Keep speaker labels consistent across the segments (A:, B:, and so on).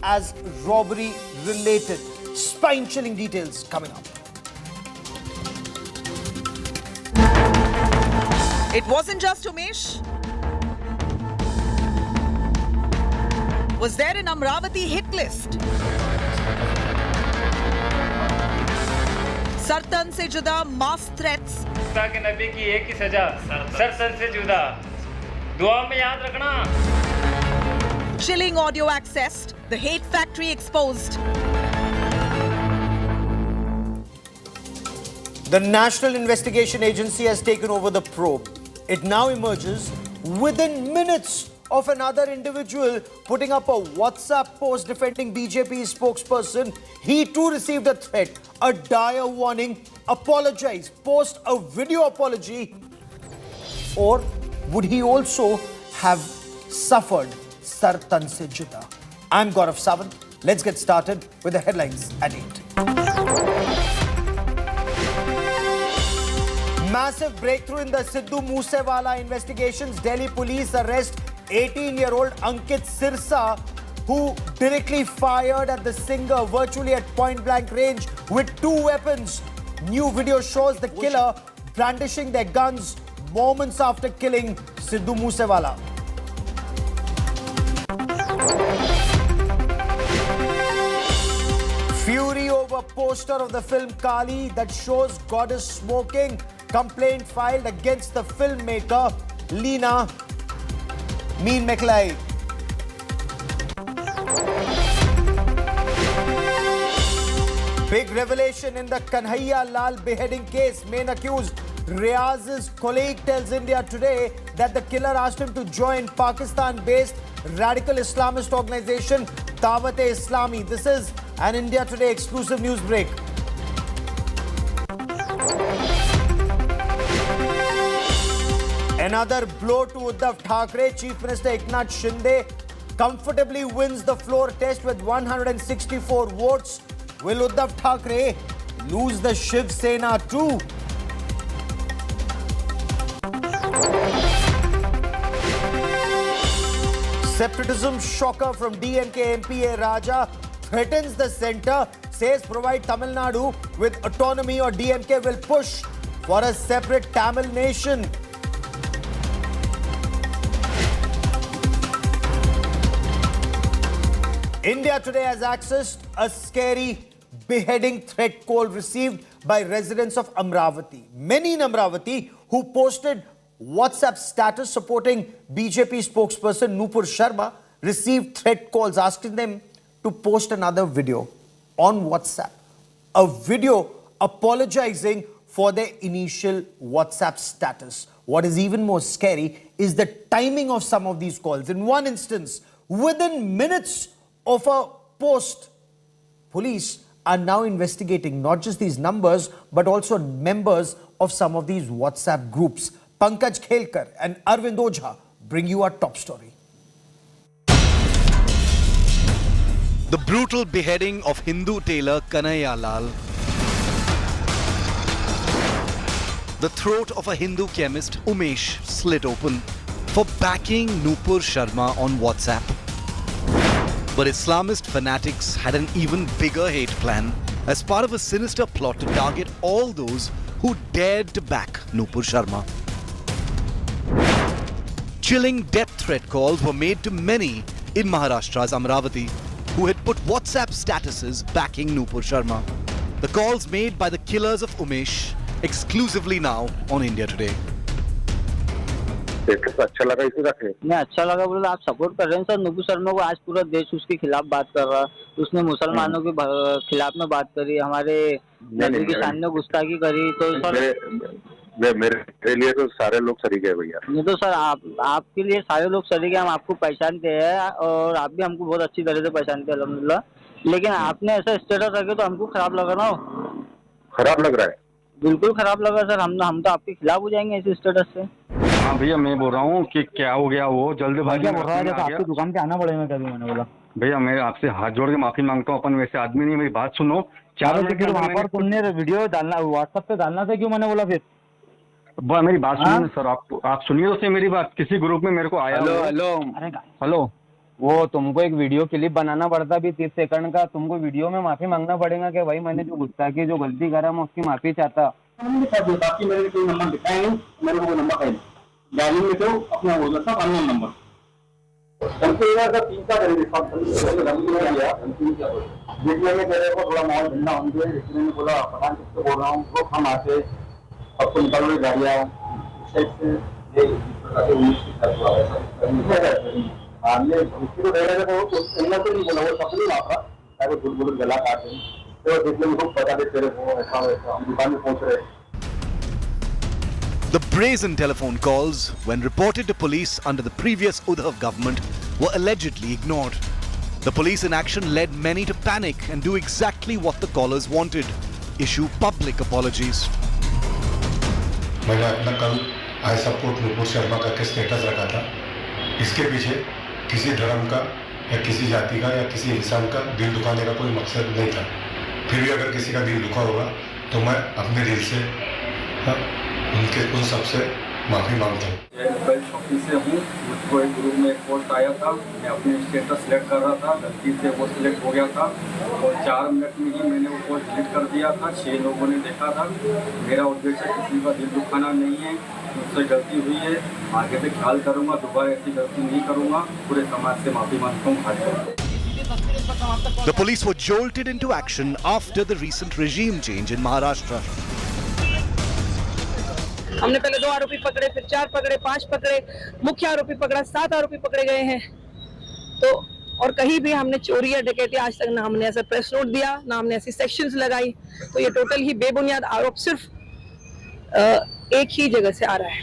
A: as robbery related. Spine-chilling details coming up.
B: It wasn't just Umesh. Was there an Amravati hit list? सरतन से जुदा mass threats.
C: के नबी की एक ही सजा, सरतन से जुदा. दुआ में याद रखना.
B: Chilling audio accessed. The hate factory exposed.
A: The National Investigation Agency has taken over the probe. It now emerges within minutes of another individual putting up a WhatsApp post defending BJP's spokesperson. He too received a threat, a dire warning, apologize, post a video apology. Or would he also have suffered Sartan se juda? I'm Gaurav Sawant. Let's get started with the headlines at 8. Massive breakthrough in the Sidhu Moosewala investigations. Delhi police arrest 18-year-old Ankit Sirsa, who directly fired at the singer virtually at point-blank range with 2 weapons. New video shows the killer brandishing their guns moments after killing Sidhu Moosewala. Fury over poster of the film Kali that shows goddess smoking. Complaint filed against the filmmaker Leena Meen McLeod. Big revelation in the Kanhaiya Lal beheading case. Main accused Riaz's colleague tells India Today that the killer asked him to join Pakistan-based radical Islamist organization Dawat-e-Islami. This is an India Today exclusive news break. Another blow to Uddhav Thackeray. Chief Minister Eknath Shinde comfortably wins the floor test with 164 votes. Will Uddhav Thackeray lose the Shiv Sena too? Separatism shocker from DMK MP A. Raja threatens the centre, says provide Tamil Nadu with autonomy or DMK will push for a separate Tamil nation. India Today has accessed a scary beheading threat call received by residents of Amravati. Many in Amravati who posted WhatsApp status supporting BJP spokesperson Nupur Sharma received threat calls asking them to post another video on WhatsApp. A video apologizing for their initial WhatsApp status. What is even more scary is the timing of some of these calls. In one instance, within minutes of a post, police are now investigating not just these numbers but also members of some of these WhatsApp groups. Pankaj Khelkar and Arvind Ojha bring you our top story.
D: The brutal beheading of Hindu tailor Kanhaiya Lal. The throat of a Hindu chemist Umesh slit open for backing Nupur Sharma on WhatsApp. But Islamist fanatics had an even bigger hate plan as part of a sinister plot to target all those who dared to back Nupur Sharma. Chilling death threat calls were made to many in Maharashtra's Amravati who had put WhatsApp statuses backing Nupur Sharma. The calls made by the killers of Umesh exclusively now on India Today.
E: अच्छा लगा इसे रखे
F: नहीं अच्छा लगा बोले आप support कर रहे हैं सर नुपुर शर्मा को आज पूरा देश उसके खिलाफ बात कर रहा उसने मुसलमानों के खिलाफ में बात करी हमारे नबी के सामने गुस्ताखी करी तो सर
E: मेरे लिए तो सारे लोग शरीक है भैया
F: नहीं तो सर आपके लिए सारे लोग शरीक है हम आपको पहचानते हैं और आप भी हमको बहुत अच्छी तरह से पहचानते हैं अल्हम्दुलिल्लाह लेकिन आपने ऐसा स्टेटस रखे तो हमको खराब लगा ना
E: खराब लग रहा है
F: बिल्कुल खराब लगा सर हम तो आपके खिलाफ हो जाएंगे ऐसे स्टेटस से
G: हाँ भैया मैं बोल रहा हूँ कि क्या हो गया वो जल्दबाजी में
F: आपकी दुकान पे आना पड़ेगा कभी मैंने बोला
G: भैया मैं आपसे हाथ जोड़ के माफी मांगता हूँ अपन वैसे आदमी नहीं मेरी बात सुनो
F: फिर वहाँ पर तुमने वीडियो डालना व्हाट्सएप पे डालना था क्यों मैंने बोला फिर
G: मेरी बात सुनिए सर आप सुनिए उससे मेरी बात किसी ग्रुप में मेरे को आया
F: हेलो
G: हेलो
H: वो तुमको एक वीडियो क्लिप बनाना पड़ता भी 30 सेकंड का, तुमको वीडियो में माफी मांगना पड़ेगा कि भाई मैंने जो गुस्ताखी जो गलती करा मैं उसकी माफी चाहता।
I: मेरे कोई नंबर दिखाया नहीं, मेरे को वो नंबर है डायलिंग में तो अपना हो जाता अननोन नंबर। देखने में मेरे को थोड़ा माहौल ठंडा होने के इसलिए मैंने बोला पता नहीं किससे बोल रहा हूँ, वो हम आके आपको निकाल रही गाड़ियाँ हमने उसकी तो रहेगा तो इतना तो नहीं बोला, वो सपनी मापा वो झूठ बोल गला काटे तो देखने में खूब पता दे तेरे को ऐसा वैसा हम दुकान में पहुंच रहे।
D: The brazen telephone calls, when reported to police under the previous Udaipur government, were allegedly ignored. The police inaction led many to panic and do exactly what the callers wanted: issue public apologies.
J: मैंने अपना कल I support Nupur Sharma का status रखा था। इसके पीछे किसी धर्म का या किसी जाति का या किसी इंसान का दिल दुखाने का कोई मकसद नहीं था। फिर भी अगर किसी का दिल दुखा होगा तो मैं अपने दिल से उन सबसे माफ़ी मांगता हूँ।
I: कल शॉपिंग से हूँ, मुझको एक ग्रुप में एक पोस्ट आया था, मैं अपने स्टेटस सिलेक्ट कर रहा था, गलती से वो सिलेक्ट हो गया था और 4 मिनट में ही मैंने वो पोस्ट डिलीट कर दिया था। 6 लोगों ने देखा था। मेरा उद्देश्य किसी का दिल दुखाना नहीं है, मुझसे गलती हुई है, आगे से ख्याल करूँगा, दोबारा ऐसी गलती नहीं करूँगा। पूरे समाज से माफ़ी मांगता हूँ।
D: The police were jolted into action after the recent regime change in Maharashtra.
K: हमने पहले 2 आरोपी पकड़े, फिर 4 पकड़े, 5 पकड़े, मुख्य आरोपी पकड़ा, 7 आरोपी पकड़े गए हैं। तो और कहीं भी हमने चोरी या डकैती आज तक ना हमने ऐसा प्रेस नोट दिया, ना हमने ऐसी सेक्शंस लगाई। तो ये टोटल ही बेबुनियाद आरोप सिर्फ एक ही जगह से आ रहा है।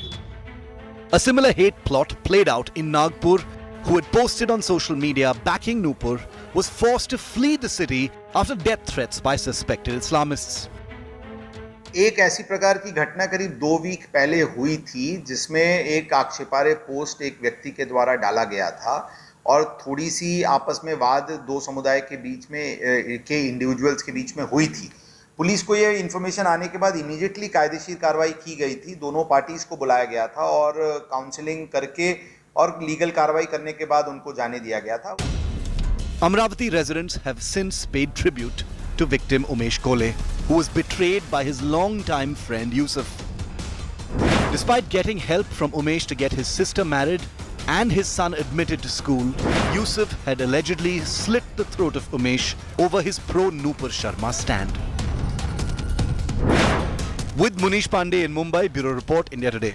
D: A similar hate plot played out in Nagpur. Who had posted on social media backing Newpur was forced to flee the city after death threats by suspected Islamists.
A: एक ऐसी प्रकार की घटना करीब 2 वीक पहले हुई थी जिसमें एक आक्षेपार्ह पोस्ट एक व्यक्ति के द्वारा डाला गया था और थोड़ी सी आपस में वाद 2 समुदाय के बीच में के इंडिविजुअल्स के बीच में हुई थी। पुलिस को ये इन्फॉर्मेशन आने के बाद इमीडिएटली कायदेशीर कार्रवाई की गई थी। दोनों पार्टीज को बुलाया गया था और काउंसलिंग करके और लीगल कार्रवाई करने के बाद उनको जाने दिया गया था।
D: Amravati residents have since paid tribute to victim Umesh Kolhe, who was betrayed by his longtime friend Yusuf. Despite getting help from Umesh to get his sister married and his son admitted to school, Yusuf had allegedly slit the throat of Umesh over his pro-Nupur Sharma stand. With Munish Pandey in Mumbai, Bureau Report, India Today.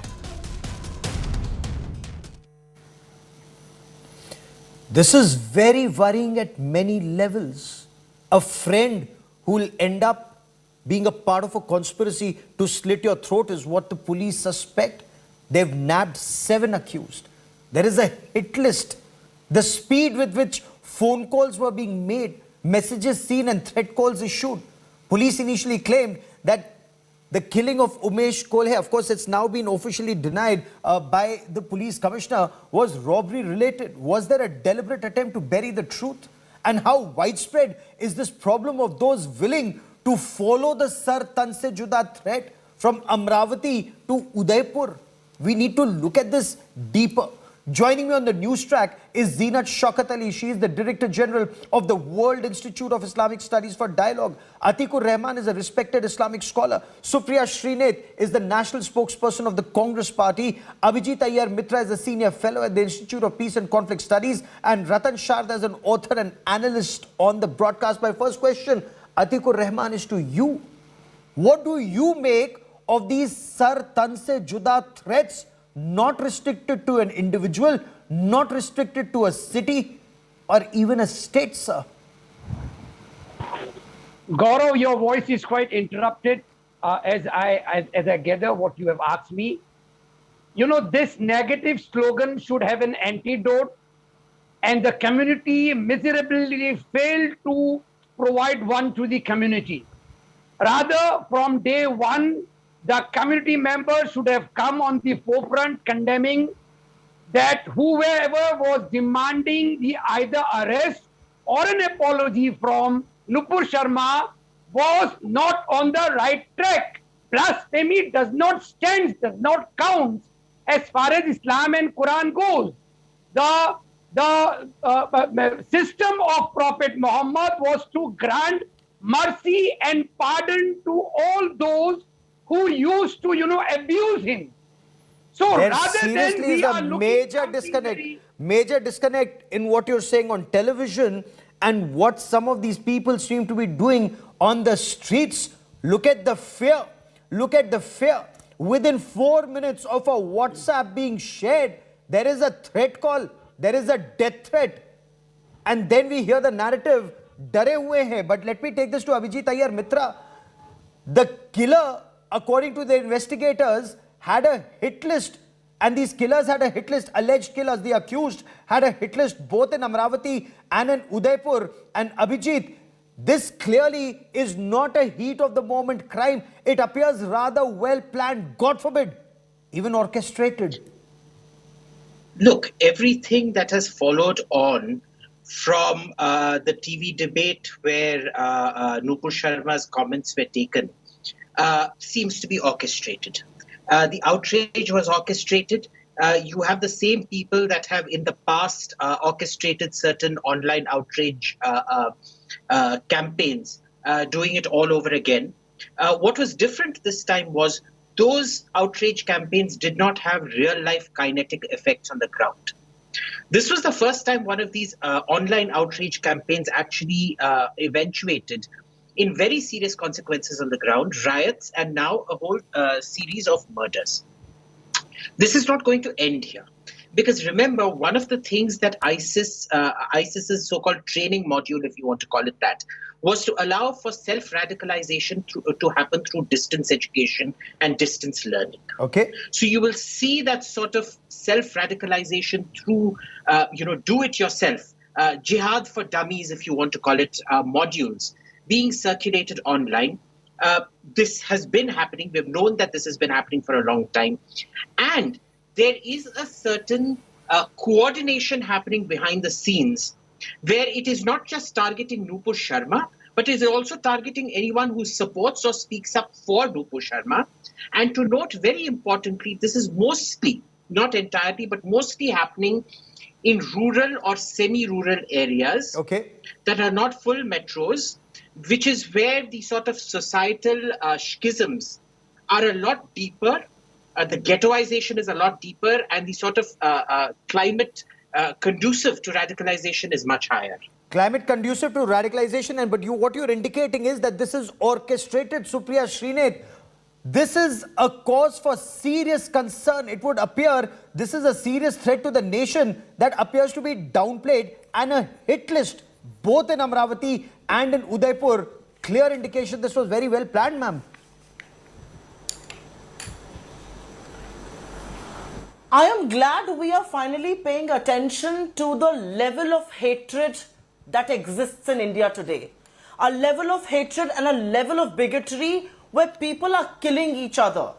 A: This is very worrying at many levels. A friend who will end up being a part of a conspiracy to slit your throat is what the police suspect. They've nabbed 7 accused. There is a hit list. The speed with which phone calls were being made, messages seen and threat calls issued. Police initially claimed that the killing of Umesh Kolhe, of course it's now been officially denied by the police commissioner, was robbery related. Was there a deliberate attempt to bury the truth? And how widespread is this problem of those willing to follow the Sar Tan Se Juda threat from Amravati to Udaipur? We need to look at this deeper. Joining me on the Newstrack is Zeenat Shaukat Ali. She is the Director General of the World Institute of Islamic Studies for Dialogue. Atikur Rahman is a respected Islamic scholar. Supriya Srinath is the national spokesperson of the Congress Party. Abhijit Iyer Mitra is a senior fellow at the Institute of Peace and Conflict Studies. And Ratan Sharda is an author and analyst on the broadcast. My first question, Atikur Rahman, is to you. What do you make of these Sar Tan Se Juda threats? Not restricted to an individual, not restricted to a city or even a state, sir.
L: Gaurav, your voice is quite interrupted as I gather what you have asked me. You know, this negative slogan should have an antidote, and the community miserably failed to provide one to the community. Rather, from day one, the community members should have come on the forefront condemning that whoever was demanding the either arrest or an apology from Nupur Sharma was not on the right track. Blasphemy does not stand, does not count as far as Islam and Quran goes. The the system of Prophet Muhammad was to grant mercy and pardon to all those who used to, abuse him. So
A: There
L: rather than
A: seriously
L: we
A: is
L: are
A: a
L: looking
A: major
L: something
A: disconnect.
L: very-
A: Major disconnect in what you're saying on television and what some of these people seem to be doing on the streets. Look at the fear. Look at the fear. Within 4 minutes of a WhatsApp being shared, there is a threat call. There is a death threat. And then we hear the narrative, dare hue hai. But let me take this to Abhijit Iyer Mitra. The killer, according to the investigators, had a hit list. And these killers had a hit list, alleged killers, the accused, had a hit list both in Amravati and in Udaipur. And Abhijit, this clearly is not a heat of the moment crime. It appears rather well planned, God forbid, even orchestrated.
M: Look, everything that has followed on from the TV debate where Nupur Sharma's comments were taken seems to be orchestrated. The outrage was orchestrated. You have the same people that have in the past orchestrated certain online outrage campaigns, doing it all over again. What was different this time was those outrage campaigns did not have real-life kinetic effects on the ground. This was the first time one of these online outrage campaigns actually eventuated in very serious consequences on the ground, riots, and now a whole series of murders. This is not going to end here. Because remember, one of the things that ISIS's so-called training module, if you want to call it that, was to allow for self-radicalization to happen through distance education and distance learning.
A: Okay.
M: So you will see that sort of self-radicalization through, do-it-yourself, jihad for dummies, if you want to call it, modules, being circulated online. This has been happening. We've known that this has been happening for a long time. And there is a certain coordination happening behind the scenes where it is not just targeting Nupur Sharma, but it is also targeting anyone who supports or speaks up for Nupur Sharma. And to note very importantly, this is mostly, not entirely, but mostly happening in rural or semi-rural areas that are not full metros, which is where the sort of societal schisms are a lot deeper. The ghettoization is a lot deeper, and the sort of climate conducive to radicalization is much higher.
A: Climate conducive to radicalization, and what you're indicating is that this is orchestrated, Supriya Srinath. This is a cause for serious concern. It would appear this is a serious threat to the nation that appears to be downplayed, and a hit list both in Amravati and in Udaipur. Clear indication this was very well planned, ma'am.
N: I am glad we are finally paying attention to the level of hatred that exists in India today. A level of hatred and a level of bigotry where people are killing each other.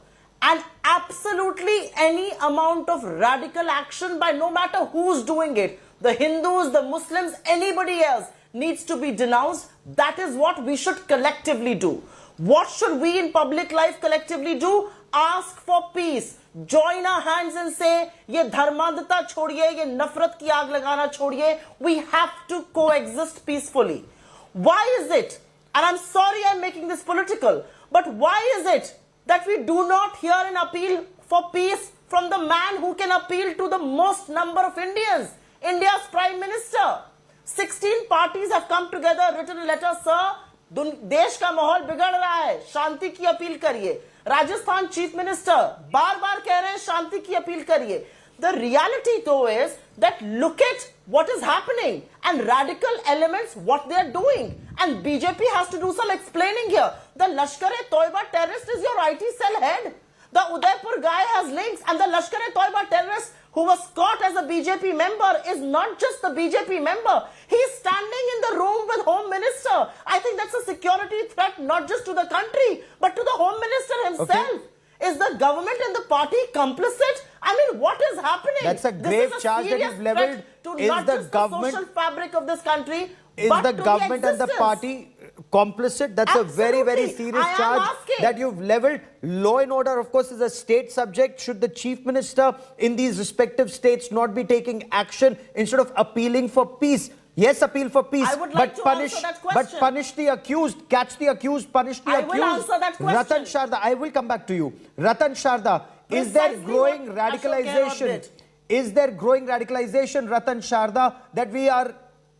N: And absolutely any amount of radical action by no matter who's doing it, the Hindus, the Muslims, anybody else, needs to be denounced. That is what we should collectively do. What should we in public life collectively do? Ask for peace. Join our hands and say, ye dharmandhata chhodiye, ye nafrat ki aag lagana chhodiye. We have to coexist peacefully. Why is it, and I'm sorry I'm making this political, but why is it that we do not hear an appeal for peace from the man who can appeal to the most number of Indians, India's Prime Minister? 16 parties have come together, written a letter, sir, देश का माहौल बिगड़ रहा है, शांति की appeal करिए. Rajasthan chief minister बार-बार कह रहे हैं शांति की अपील करिए. The reality though is that look at what is happening and radical elements what they are doing, and BJP has to do some explaining here. The Lashkar-e-Toiba terrorist is your IT cell head. The Udaipur guy has links, and the Lashkar-e-Toiba terrorist who was caught as a BJP member is not just the BJP member. He is standing in the room with Home Minister. I think that's a security threat not just to the country but to the Home Minister himself. Is the government and the party complicit? I mean, what is happening?
A: That's a grave charge that you've leveled.
N: To not just the social fabric of this country,
A: is
N: but
A: the
N: to
A: government
N: the
A: and the party complicit. That's a very, very serious
N: I am
A: charge
N: asking.
A: that you've leveled. Law and order, of course, is a state subject. Should the chief minister in these respective states not be taking action instead of appealing for peace? Yes, appeal for peace,
N: I would like
A: but
N: to answer that question.
A: punish the accused, catch the accused, punish the accused.
N: I will answer that question.
A: Ratan Sharda, I will come back to you. Ratan Sharda, is there
N: Precisely
A: growing
N: what Ashok Gehlot
A: radicalization?
N: did.
A: Is there growing radicalization, Ratan Sharda, that we are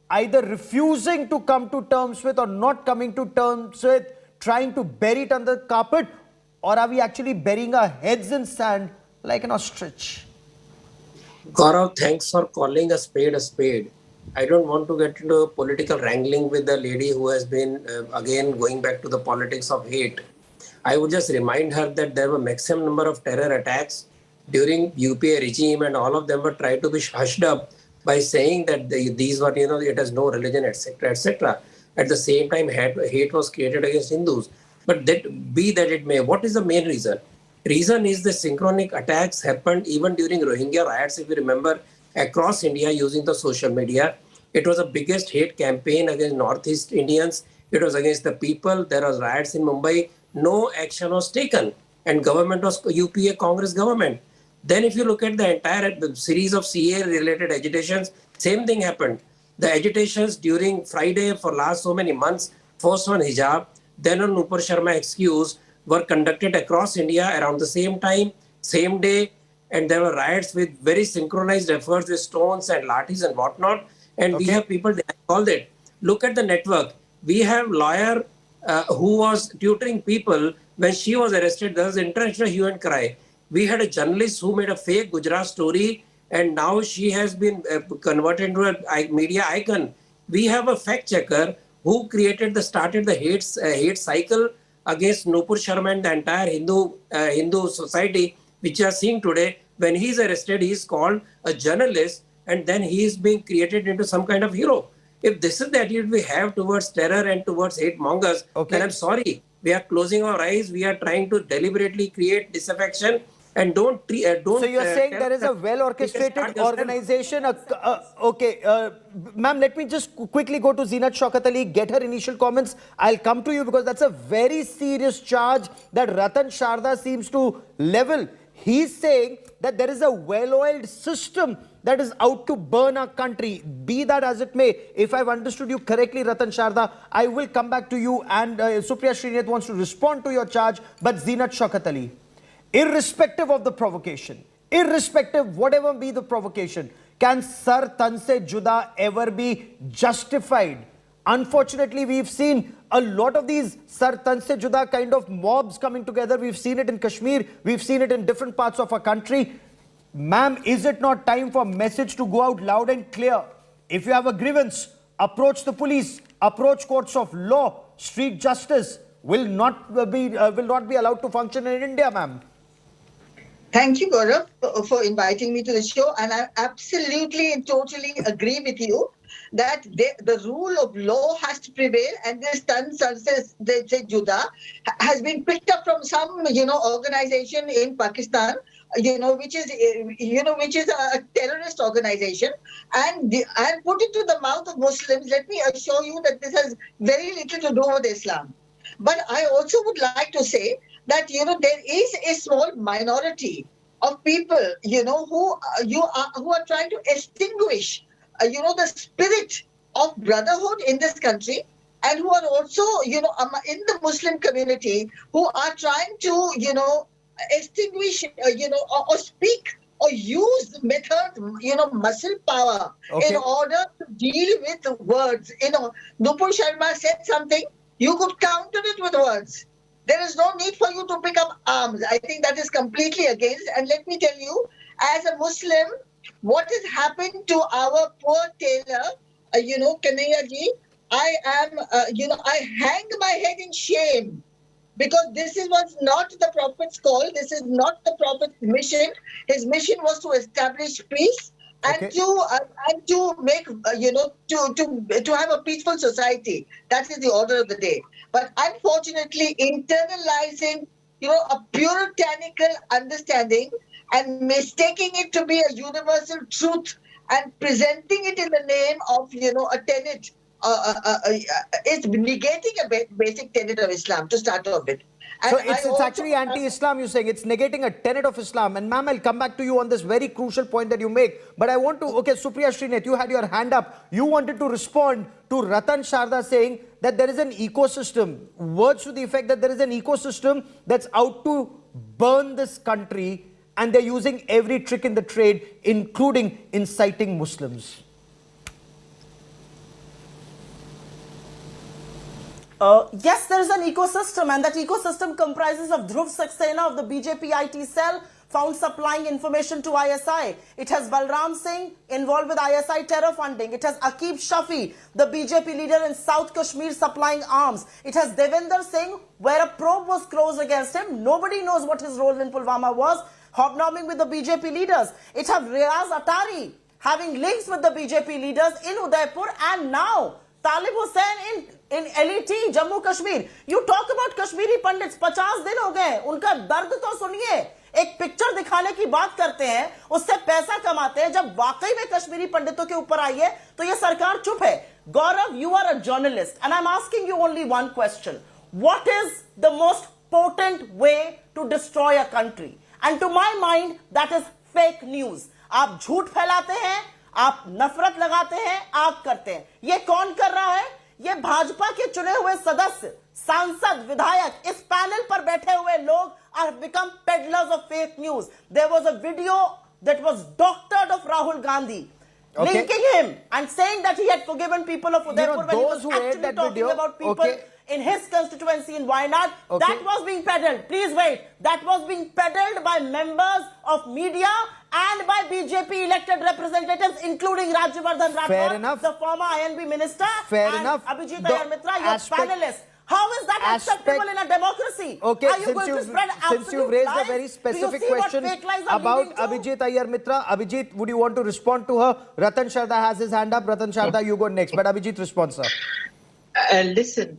A: either refusing to come to terms with or not coming to terms with, trying to bury it under the carpet, or are we actually burying our heads in sand like an ostrich?
O: Gaurav, thanks for calling a spade a spade. I don't want to get into a political wrangling with the lady who has been, again, going back to the politics of hate. I would just remind her that there were maximum number of terror attacks during UPA regime, and all of them were tried to be hushed up by saying that these were, it has no religion, etc., etc. At the same time, hate was created against Hindus. But be that it may, what is the main reason? Reason is the synchronic attacks happened even during Rohingya riots, if you remember, across India using the social media. It was the biggest hate campaign against Northeast Indians. It was against the people. There was riots in Mumbai. No action was taken. And government was UPA Congress government. Then if you look at the entire series of CA-related agitations, same thing happened. The agitations during Friday for last so many months, first on hijab, then on Nupur Sharma excuse, were conducted across India around the same time, same day, and there were riots with very synchronized efforts with stones and lathis and whatnot. And we have people, they called it. Look at the network. We have lawyer who was tutoring people when she was arrested. There was international hue and cry. We had a journalist who made a fake Gujarat story, and now she has been converted into a media icon. We have a fact checker who started the hate cycle against Nupur Sharma and the entire Hindu society, which you are seeing today. When he is arrested, he is called a journalist, and then he is being created into some kind of hero. If this is the attitude we have towards terror and towards hate mongers, then I'm sorry. We are closing our eyes. We are trying to deliberately create disaffection. And don't.
A: So you're saying there is a well-orchestrated organization. Ma'am, let me just quickly go to Zeenat Shaukat Ali, get her initial comments. I'll come to you because that's a very serious charge that Ratan Sharda seems to level. He's saying that there is a well-oiled system that is out to burn our country. Be that as it may, if I've understood you correctly, Ratan Sharda, I will come back to you, and Supriya Srinath wants to respond to your charge, but Zeenat Shaukat Ali, irrespective of the provocation, irrespective whatever be the provocation, can Sar Tan Se Juda ever be justified? Unfortunately, we've seen a lot of these Sar Tan Se Juda kind of mobs coming together. We've seen it in Kashmir. We've seen it in different parts of our country. Ma'am, is it not time for a message to go out loud and clear? If you have a grievance, approach the police, approach courts of law. Street justice will not be allowed to function in India, ma'am.
P: Thank you, Gaurav, for inviting me to the show. And I absolutely and totally agree with you that the rule of law has to prevail, and this Tan Se Juda has been picked up from some, organization in Pakistan, which is a terrorist organization, and put it to the mouth of Muslims. Let me assure you that this has very little to do with Islam. But I also would like to say that, there is a small minority of people, who are trying to extinguish, the spirit of brotherhood in this country, and who are also, in the Muslim community, who are trying to, extinguish, or speak or use methods, muscle power in order to deal with words. Nupur Sharma said something, you could counter it with words. There is no need for you to pick up arms. I think that is completely against. And let me tell you, as a Muslim, what has happened to our poor tailor, Kanhaiya ji, I hang my head in shame, because this was not the Prophet's call. This is not the Prophet's mission. His mission was to establish peace and to make, to have a peaceful society. That is the order of the day. But unfortunately, internalizing, a puritanical understanding and mistaking it to be a universal truth and presenting it in the name of, a tenet is negating a basic tenet of Islam to start off with.
A: So
P: And
A: it's
P: also-
A: actually anti-Islam, you're saying. It's negating a tenet of Islam. And ma'am, I'll come back to you on this very crucial point that you make. But I want to, okay, Supriya Srinath, you had your hand up. You wanted to respond to Ratan Sharda saying that there is an ecosystem, words to the effect that there is an ecosystem that's out to burn this country, and they're using every trick in the trade, including inciting Muslims.
N: Yes, there is an ecosystem, and that ecosystem comprises of Dhruv Saxena of the BJP IT cell, found supplying information to ISI. It has Balram Singh involved with ISI terror funding. It has Aqib Shafi, the BJP leader in South Kashmir, supplying arms. It has Devinder Singh, where a probe was closed against him. Nobody knows what his role in Pulwama was, hobnobbing with the BJP leaders. It has Riaz Atari, having links with the BJP leaders in Udaipur, and now Talib Hussain in LET, Jammu Kashmir. You talk about Kashmiri Pandits, 50 दिन हो गए, उनका दर्द तो सुनिए. एक picture दिखाने की बात करते हैं, उससे पैसा कमाते हैं. जब वाकई में कश्मीरी पंडितों के ऊपर आई है, तो ये सरकार चुप है. Gaurav, you are a journalist, and I'm asking you only one question. What is the most potent way to destroy a country? And to my mind, that is fake news. आप झूठ फैलाते हैं, आप नफरत लगाते हैं, आप करते हैं. ये कौन कर रहा है? ये भाजपा के चुने हुए सदस्य, सांसद, विधायक, इस पैनल पर बैठे हुए लोग are become peddlers of fake news. There was a video that was doctored of Rahul Gandhi, linking him and saying that he had forgiven people of Udaipur when he was actually talking about people in his constituency in Wayanad. That was being peddled. Please wait. That was being peddled by members of media and by BJP elected representatives, including Rajyavardhan Rathore, the former INB minister, and Abhijit Ayar Mitra, your panelists. How is that acceptable in a democracy?
A: Okay,
N: Are you going to spread
A: since you've raised
N: lies?
A: a very
N: Do you
A: specific
N: see what
A: question
N: fake lies are
A: about
N: leading to?
A: Abhijit Ayar Mitra, Abhijit, would you want to respond to her? Ratan Sharda has his hand up. Ratan Sharda, you go next. But Abhijit, respond, sir.
M: Listen,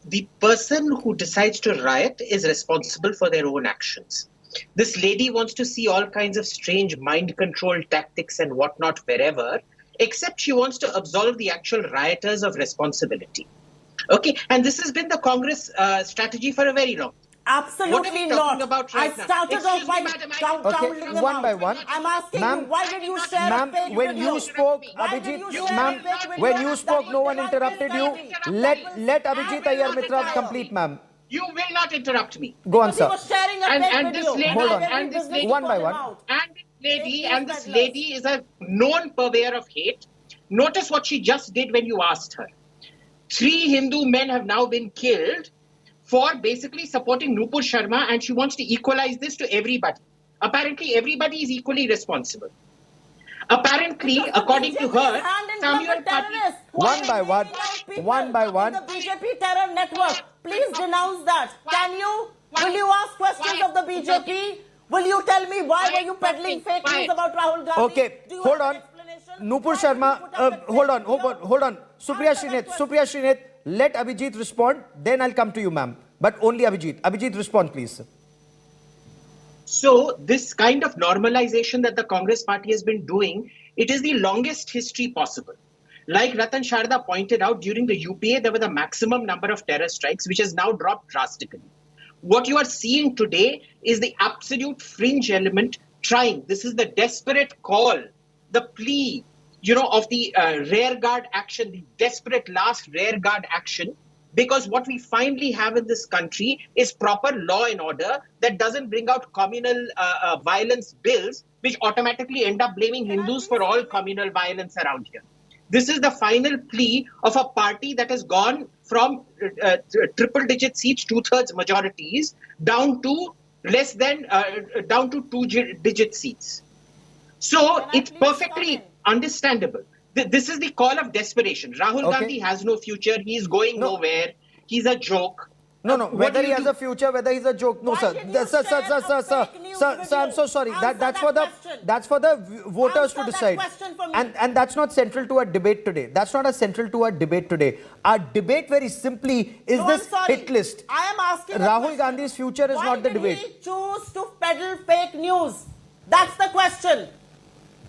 M: the person who decides to riot is responsible for their own actions. This lady wants to see all kinds of strange mind control tactics and whatnot wherever, except she wants to absolve the actual rioters of responsibility. Okay, and this has been the Congress strategy for a very long time.
N: Absolutely
M: what are we
N: not.
M: Talking about right
N: I started off by counting them
A: one by
N: out.
A: one.
N: I'm asking you, why did you share a
A: Ma'am,
N: fake
A: when
N: video?
A: you spoke,
N: Why did
A: Abhijit,
N: you share a
A: ma'am,
N: fake video?
A: when you spoke, no one interrupted you. Let Abhijit Ayar Mitra complete, ma'am.
M: You will not interrupt me.
A: Go on, sir.
N: He was sharing a fake video.
M: This lady,
A: Hold on.
M: and this lady,
A: One by one.
M: And this lady is a known purveyor of hate. Notice what she just did when you asked her. 3 Hindu men have now been killed for basically supporting Nupur Sharma, and she wants to equalize this to everybody. Apparently, everybody is equally responsible. Apparently, according to her, Samuel Patil...
A: One by one. One by one.
N: The BJP terror network. Please denounce that. Can you? Will you ask questions of the BJP? Will you tell me why were you peddling fake news about Rahul Gandhi?
A: Okay, hold on. Nupur Sharma, hold on. Supriya Srinath, let Abhijit respond, then I'll come to you, ma'am. But only Abhijit. Abhijit, respond, please.
M: So this kind of normalization that the Congress party has been doing, it is the longest history possible. Like Ratan Sharda pointed out, during the UPA, there were the maximum number of terror strikes, which has now dropped drastically. What you are seeing today is the absolute fringe element trying. This is the desperate call, the plea, of the rearguard action, the desperate last rearguard action, because what we finally have in this country is proper law and order that doesn't bring out communal violence bills, which automatically end up blaming Hindus for all communal violence around here. This is the final plea of a party that has gone from triple-digit seats, 2/3 majorities, down to less than, down to 2-digit seats. So it's perfectly understandable. This is the call of desperation. Rahul Gandhi has no future. He is going nowhere. He's a joke.
A: No, whether he has a future, whether he's a joke. No, sir. Sir, I'm so sorry. That's for the voters to decide. And that's not central to our debate today. That's not central to our debate today. Our debate very simply is this hit list.
N: I am asking
A: Rahul Gandhi's future is not the debate.
N: Why did he choose to peddle fake news? That's the question.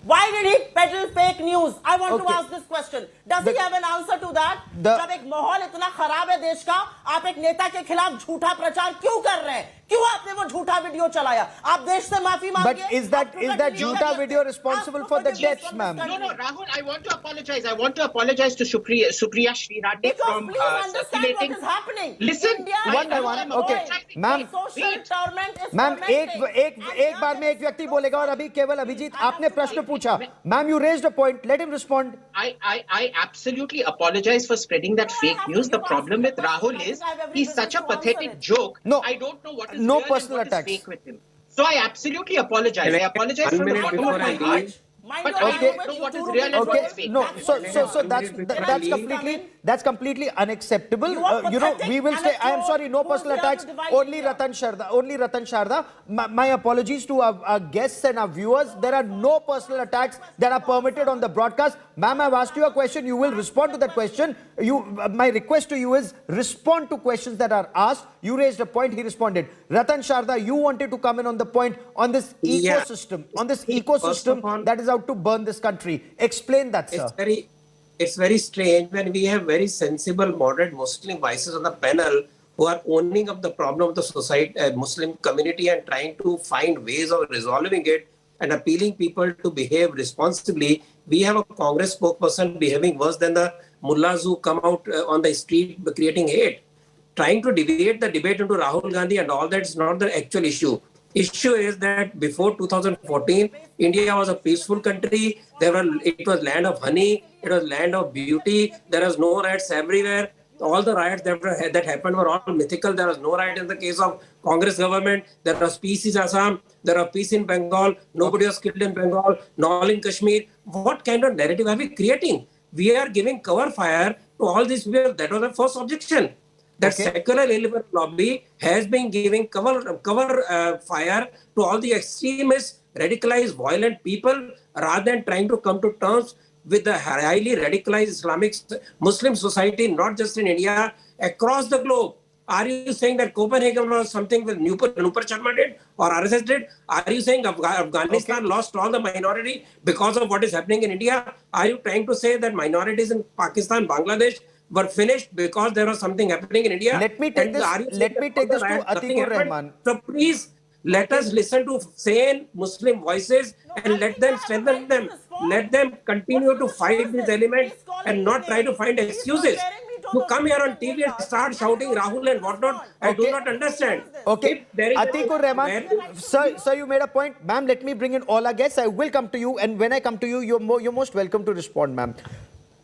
N: Why did he peddle fake news? I want to
A: Okay.
N: ask this question. Does he have an answer to that? जब एक माहौल इतना खराब है देश का, आप एक नेता के खिलाफ झूठा प्रचार क्यों कर रहे हैं? क्यों आपने वो झूठा वीडियो चलाया? आप देश से माफी मांगिए.
A: But is that झूठा video responsible for the deaths, ma'am?
M: No, Rahul, I want to apologize. I want to apologize to Supriya Srirati
N: Because
M: from
N: please understand
M: circulating.
N: what is happening.
M: Listen,
N: India
A: one by one. Okay, ma'am.
N: Social torment is
A: ma'am
N: tormenting.
A: एक बार में एक व्यक्ति बोलेगा और अभी केवल अभिजीत आपने प्रश्न पूछा. Ma'am, you raised a point. Let him respond.
M: I absolutely apologize for spreading that fake news. The problem with Rahul is he's such a pathetic joke.
A: No,
M: I don't know what is
A: no
M: real
A: personal
M: and what
A: attacks.
M: is fake with him. So I absolutely apologize. I apologize from the bottom of my heart. But I don't know what is real and what is fake.
A: No, so that's completely unacceptable. You know, we will stay. I am sorry, no personal attacks. Only Ratan Sharda. My apologies to our guests and our viewers. There are no personal attacks that are permitted on the broadcast. Ma'am, I've asked you a question. You will respond to that question. My request to you is respond to questions that are asked. You raised a point. He responded. Ratan Sharda, you wanted to come in on the point on this ecosystem, that is out to burn this country. Explain that, sir.
O: It's very strange when we have very sensible, moderate Muslim voices on the panel who are owning up the problem of the society, Muslim community, and trying to find ways of resolving it and appealing people to behave responsibly. We have a Congress spokesperson behaving worse than the mullahs who come out on the street creating hate. Trying to deviate the debate into Rahul Gandhi and all that is not the actual issue. Issue is that before 2014, India was a peaceful country. It was land of honey. It was land of beauty. There was no riots everywhere. All the riots that happened were all mythical. There was no riot in the case of Congress government. There was peace in Assam. There was peace in Bengal. Nobody was killed in Bengal. Nor in Kashmir. What kind of narrative are we creating? We are giving cover fire to all these people. That was the first objection. That secular liberal lobby has been giving cover fire to all the extremists, radicalized, violent people, rather than trying to come to terms with the highly radicalized Islamic Muslim society, not just in India, across the globe. Are you saying that Copenhagen was something that Nupur Sharma did or RSS did? Are you saying Afghanistan lost all the minority because of what is happening in India? Are you trying to say that minorities in Pakistan, Bangladesh were finished because there was something happening in India?
A: Let me take this to Atikur Rahman.
O: So please let us listen to sane Muslim voices and let them strengthen them. Let them continue to fight these elements and not try to find excuses. You come here on TV and start shouting Rahul and whatnot. I do not understand.
A: Okay, Atikur Rahman, sir, you made a point. Ma'am, let me bring in all our guests. I will come to you, and when I come to you, you're most welcome to respond, ma'am.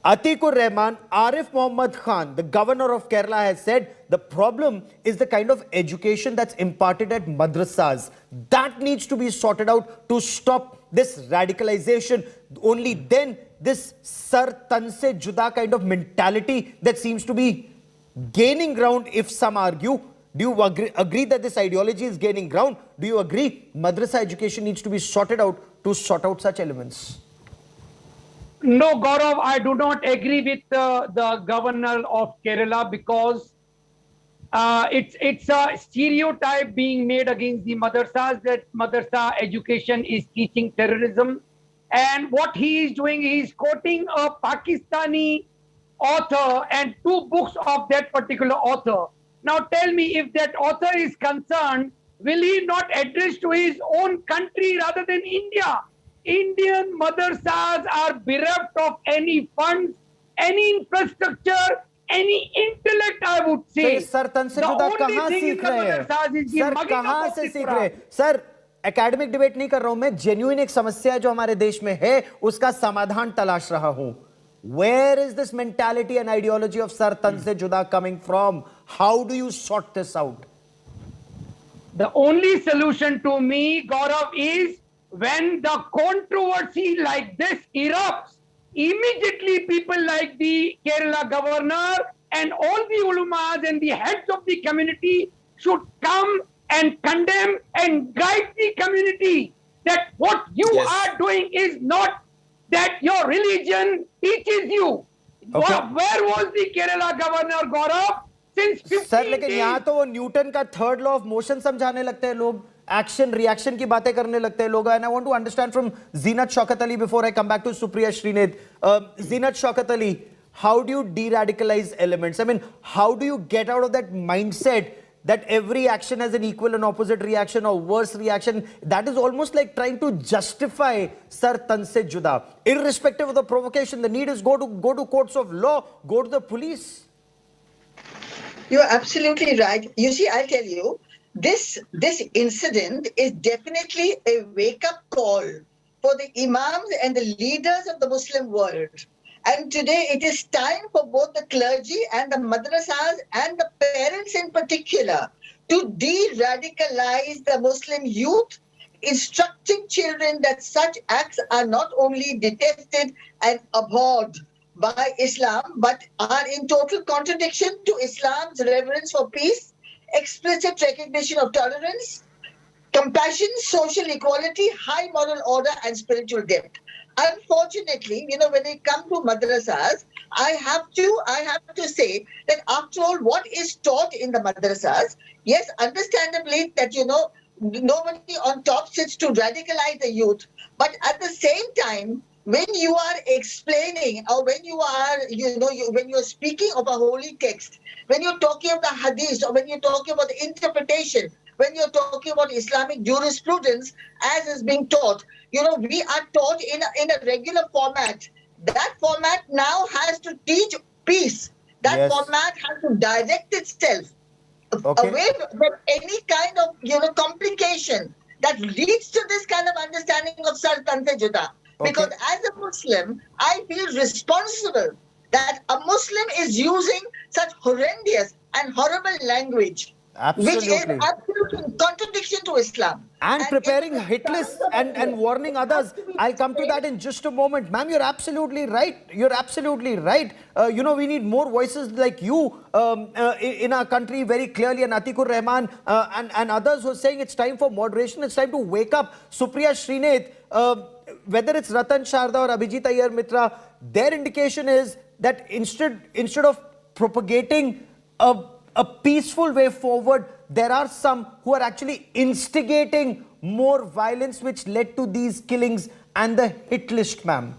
A: Atikur Rahman, Arif Mohammad Khan, the governor of Kerala, has said the problem is the kind of education that's imparted at madrasas. That needs to be sorted out to stop this radicalization. Only then this Sar Tan Se Juda kind of mentality that seems to be gaining ground, if some argue. Do you agree that this ideology is gaining ground? Do you agree madrasa education needs to be sorted out to sort out such elements?
L: No, Gaurav, I do not agree with the governor of Kerala because it's a stereotype being made against the madrasas that madrasa education is teaching terrorism. And what he is doing, he is quoting a Pakistani author and 2 books of that particular author. Now tell me, if that author is concerned, will he not address to his own country rather than India? Indian madrasas are bereft of any funds, any infrastructure, any intellect, I would say.
A: Sir, Tan Se Juda कहाँ सीख रहे हैं? Sir, कहाँ से सीख रहे हैं? Sir, academic debate नहीं कर रहा हूं मैं, जेन्युइन एक समस्या है जो हमारे देश में है, उसका समाधान तलाश रहा हूं. Where is this mentality and ideology of Sar Tan Se Juda coming from? How do you sort this out?
L: The only solution to me, Gaurav, is when the controversy like this erupts, immediately people like the Kerala governor and all the ulamas and the heads of the community should come and condemn and guide the community that what you are doing is not that your religion teaches you.
A: Okay.
L: Where was the Kerala governor, Gaurav? Since 15
A: Sir, लेकिन यहाँ तो वो Newton का 3rd law of motion समझाने लगते हैं लोग. Action reaction की बातें करने लगते हैं लोग. And I want to understand from Zeenat Shaukat Ali before I come back to Supriya Shrinate. Zeenat Shaukat Ali, how do you de-radicalize elements? I mean, how do you get out of that mindset that every action has an equal and opposite reaction or worse reaction? That is almost like trying to justify sar tan se juda. Irrespective of the provocation, the need is go to courts of law, go to the police.
P: You're absolutely right. You see, I'll tell you, this incident is definitely a wake-up call for the imams and the leaders of the Muslim world. And today it is time for both the clergy and the madrasas and the parents in particular to de-radicalize the Muslim youth, instructing children that such acts are not only detested and abhorred by Islam, but are in total contradiction to Islam's reverence for peace, explicit recognition of tolerance, compassion, social equality, high moral order, and spiritual depth. Unfortunately, when they come to madrasas, I have to say that after all, what is taught in the madrasas, yes, understandably that, nobody on top sits to radicalize the youth. But at the same time, when you are explaining or when you are, when you're speaking of a holy text, when you're talking of the hadith or when you're talking about the interpretation, when you're talking about Islamic jurisprudence as is being taught, we are taught in a regular format. That format now has to teach peace. That format has to direct itself away from any kind of complication that leads to this kind of understanding of Sar Tan Se Juda. Because as a Muslim, I feel responsible that a Muslim is using such horrendous and horrible language, which is absolutely in contradiction to Islam.
A: And preparing Hitlist and warning others. I'll come to that in just a moment. Ma'am, you're absolutely right. You're absolutely right. We need more voices like you in our country very clearly. And Atikur Rahman and others who are saying it's time for moderation. It's time to wake up. Supriya Srinath, whether it's Ratan Sharda or Abhijit Iyer Mitra, their indication is that instead of propagating a peaceful way forward, there are some who are actually instigating more violence, which led to these killings and the hit list, ma'am.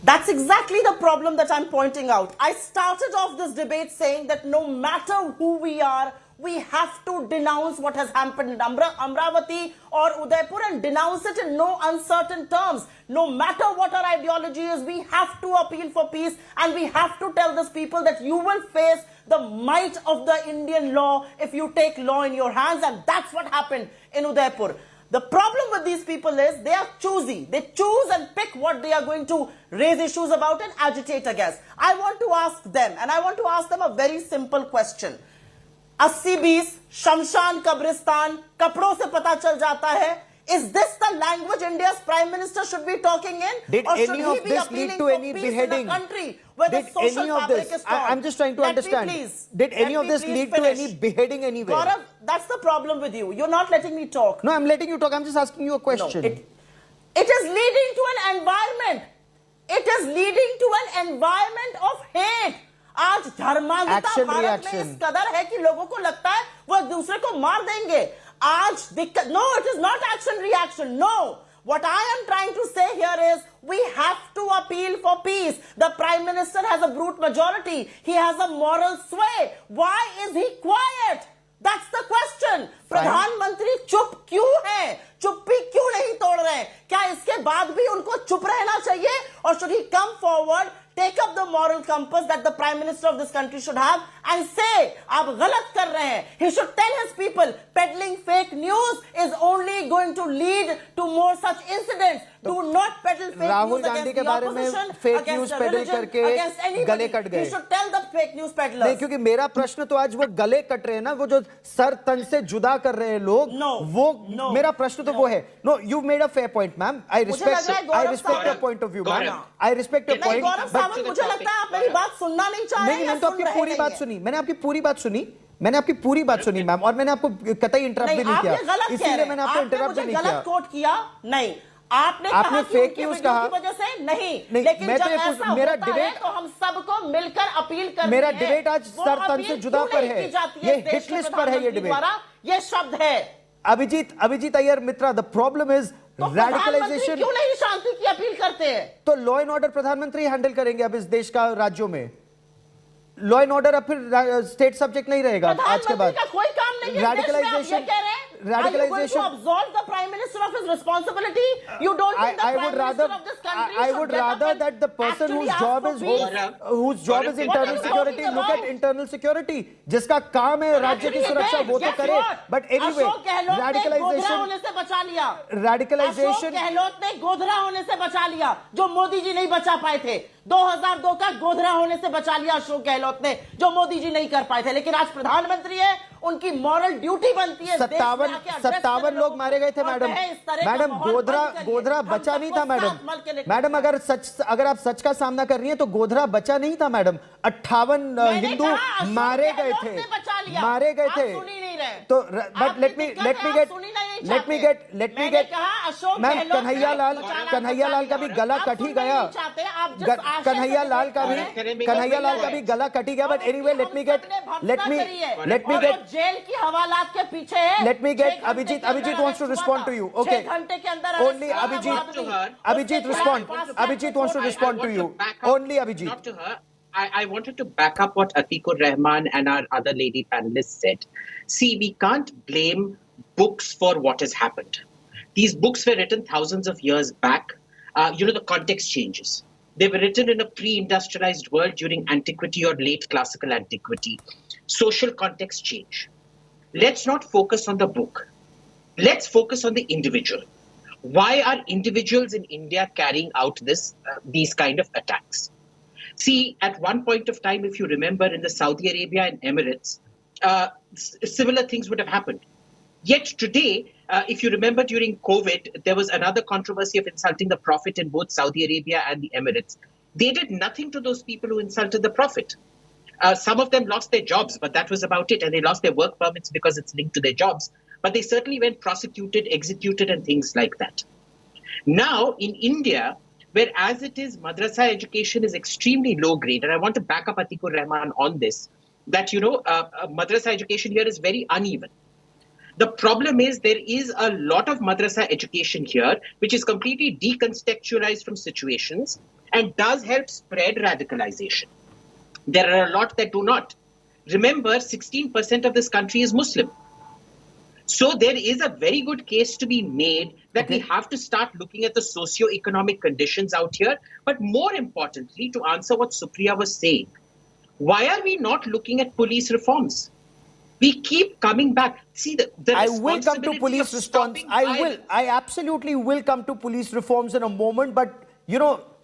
N: That's exactly the problem that I'm pointing out. I started off this debate saying that no matter who we are, we have to denounce what has happened in Amravati or Udaipur and denounce it in no uncertain terms. No matter what our ideology is, we have to appeal for peace and we have to tell these people that you will face the might of the Indian law if you take law in your hands, and that's what happened in Udaipur. The problem with these people is they are choosy. They choose and pick what they are going to raise issues about and agitate against. I want to ask them, and I want to ask them a very simple question. 80-20, शमशान कब्रिस्तान, कपड़ों से पता चल जाता है. Is this the language India's Prime Minister should be talking in?
A: Did
N: or should
A: any
N: he
A: of
N: be
A: this
N: appealing
A: lead to
N: for
A: any
N: peace
A: beheading?
N: in a country where
A: Did
N: the social
A: any of
N: fabric
A: this?
N: is strong?
A: I'm just trying to understand. Did any of this lead to any beheading anywhere?
N: Gaurav, that's the problem with you. You're not letting me talk.
A: No, I'm letting you talk. I'm just asking you a question.
N: No, it is leading to an environment. It is leading to an environment of hate. आज धर्मांधता भारत में इस कदर है कि लोगों को लगता है वो दूसरे को मार देंगे. आज दिक्कत, no, it is not action reaction. No. What I am trying to say here is we have to appeal for peace. The Prime Minister has a brute majority. He has a moral sway. Why is he quiet? That's the question. प्रधानमंत्री चुप क्यों हैं? चुप्पी क्यों नहीं तोड़ रहे हैं? क्या इसके बाद भी उनको चुप रहना चाहिए? Or should he come forward, take up the moral compass that the Prime Minister of this country should have and say, आप गलत कर रहे हैं. He should tell his people, peddling fake news is only going to lead to more such incidents. Do not peddle fake
A: Rahul
N: news
A: Gandhi
N: against
A: के
N: the
A: बारे में
N: opposition,
A: fake
N: against
A: news
N: the
A: peddle
N: religion,
A: करके
N: against anybody.
A: गले cut गए.
N: He should tell the fake news peddlers.
A: नहीं, क्योंकि मेरा प्रश्न तो आज वो गले कट रहे हैं ना, वो जो सर तन से जुदा कर रहे हैं लोग. वो मेरा प्रश्न तो वो है. No, you made a fair point, ma'am. I respect your point of view, ma'am. I respect your point.
N: गौरव सावंत, मुझे लगता है आप मेरी बात सुनना नहीं चाह रहे हैं.
A: मैंने तो आपकी पूरी बात सुनी. मैंने आपकी पूरी बात सुनी मैम, और मैंने आपको कतई इंटरप्ट भी नहीं किया, इसीलिए मैंने आपको इंटरप्ट भी नहीं किया.
N: गलत कोट किया नहीं. आपने कहा कि
A: फेक
N: उनकी
A: न्यूज
N: वीडियो
A: कहा
N: की वजह से नहीं,
A: मैं
N: लेकिन जब
A: तो ये पूछ
N: ऐसा
A: मेरा
N: होता है
A: डिबेट
N: तो हम सबको मिलकर अपील करनी
A: मेरा
N: है।
A: डिबेट आज
N: वो
A: सर तन
N: अपील
A: से जुदा
N: क्यों
A: पर
N: नहीं
A: है,
N: की जाती
A: ये
N: देश के
A: हिट लिस्ट पर है ये
N: प्रधानमंत्री
A: डिबेट।
N: द्वारा? ये शब्द है
A: अभिजीत अय्यर मित्रा, द प्रॉब्लम इज
N: तो प्रधानमंत्री
A: रेडिकलाइजेशन।
N: क्यों नहीं शांति की अपील करते हैं?
A: तो लॉ एंड ऑर्डर प्रधानमंत्री हैंडल करेंगे अब इस देश का राज्यों में। लॉ एंड ऑर्डर अब फिर स्टेट सब्जेक्ट नहीं रहेगा आज के बाद।
N: का कोई काम नहीं है।
A: Radicalization-
N: Radicalization. Are you going to absolve the Prime Minister of his responsibility? You don't think the Prime Minister of this country
A: I
N: should
A: would
N: get up
A: rather
N: and
A: that the person
N: actually
A: whose
N: ask
A: job
N: for
A: is
N: peace?
A: internal security look at internal security, जिसका काम है राज्य की सुरक्षा वो तो करे। But anyway,
N: Ashok Gehlot ने गोधरा होने से बचा लिया।
A: radicalization
N: अशोक गहलोत ने गोधरा होने से बचा लिया जो मोदी जी नहीं बचा पाए थे। 2002 का गोधरा होने से बचा लिया अशोक गहलोत ने, जो मोदी जी नहीं कर पाए थे। लेकिन आज प्रधानमंत्री है, उनकी मॉरल ड्यूटी बनती है।
A: 57 लोग मारे गए थे मैडम। मैडम गोधरा बचा नहीं था मैडम। मैडम अगर आप सच का सामना कर रही हैं तो गोधरा बचा नहीं था मैडम। 58 हिंदू मारे गए थे। तो but let me get ma'am Kanhaiya Lal का भी गला कट ही गया। कन्हैया लाल का भी गला कट ही गया। But anyway let me get
N: jail की हवालात के पीछे है।
A: Let me get Abhijit wants to respond to you. Okay.
N: 6 घंटे के अंदर
A: Only Abhijit respond. Abhijit wants to respond to you. Only Abhijit.
M: Not to her. I wanted to back up what Atikur Rahman and our other lady panelists said. See, we can't blame books for what has happened. These books were written thousands of years back. The context changes. They were written in a pre-industrialized world during antiquity or late classical antiquity. Social context change. Let's not focus on the book. Let's focus on the individual. Why are individuals in India carrying out these kind of attacks? See, at one point of time, if you remember, in the Saudi Arabia and Emirates, similar things would have happened. Yet today, if you remember during COVID, there was another controversy of insulting the Prophet in both Saudi Arabia and the Emirates. They did nothing to those people who insulted the Prophet. Some of them lost their jobs, but that was about it. And they lost their work permits because it's linked to their jobs. But they certainly went prosecuted, executed, and things like that. Now, in India, where as it is, madrasa education is extremely low grade. And I want to back up Atikur Rahman on this, that, madrasa education here is very uneven. The problem is there is a lot of madrasa education here, which is completely decontextualized from situations and does help spread radicalization. There are a lot that do not. Remember, 16% of this country is Muslim. So there is a very good case to be made that we have to start looking at the socio-economic conditions out here. But more importantly, to answer what Supriya was saying, why are we not looking at police reforms? We keep coming back. See,
A: I will come to police response. I absolutely will come to police reforms in a moment. But,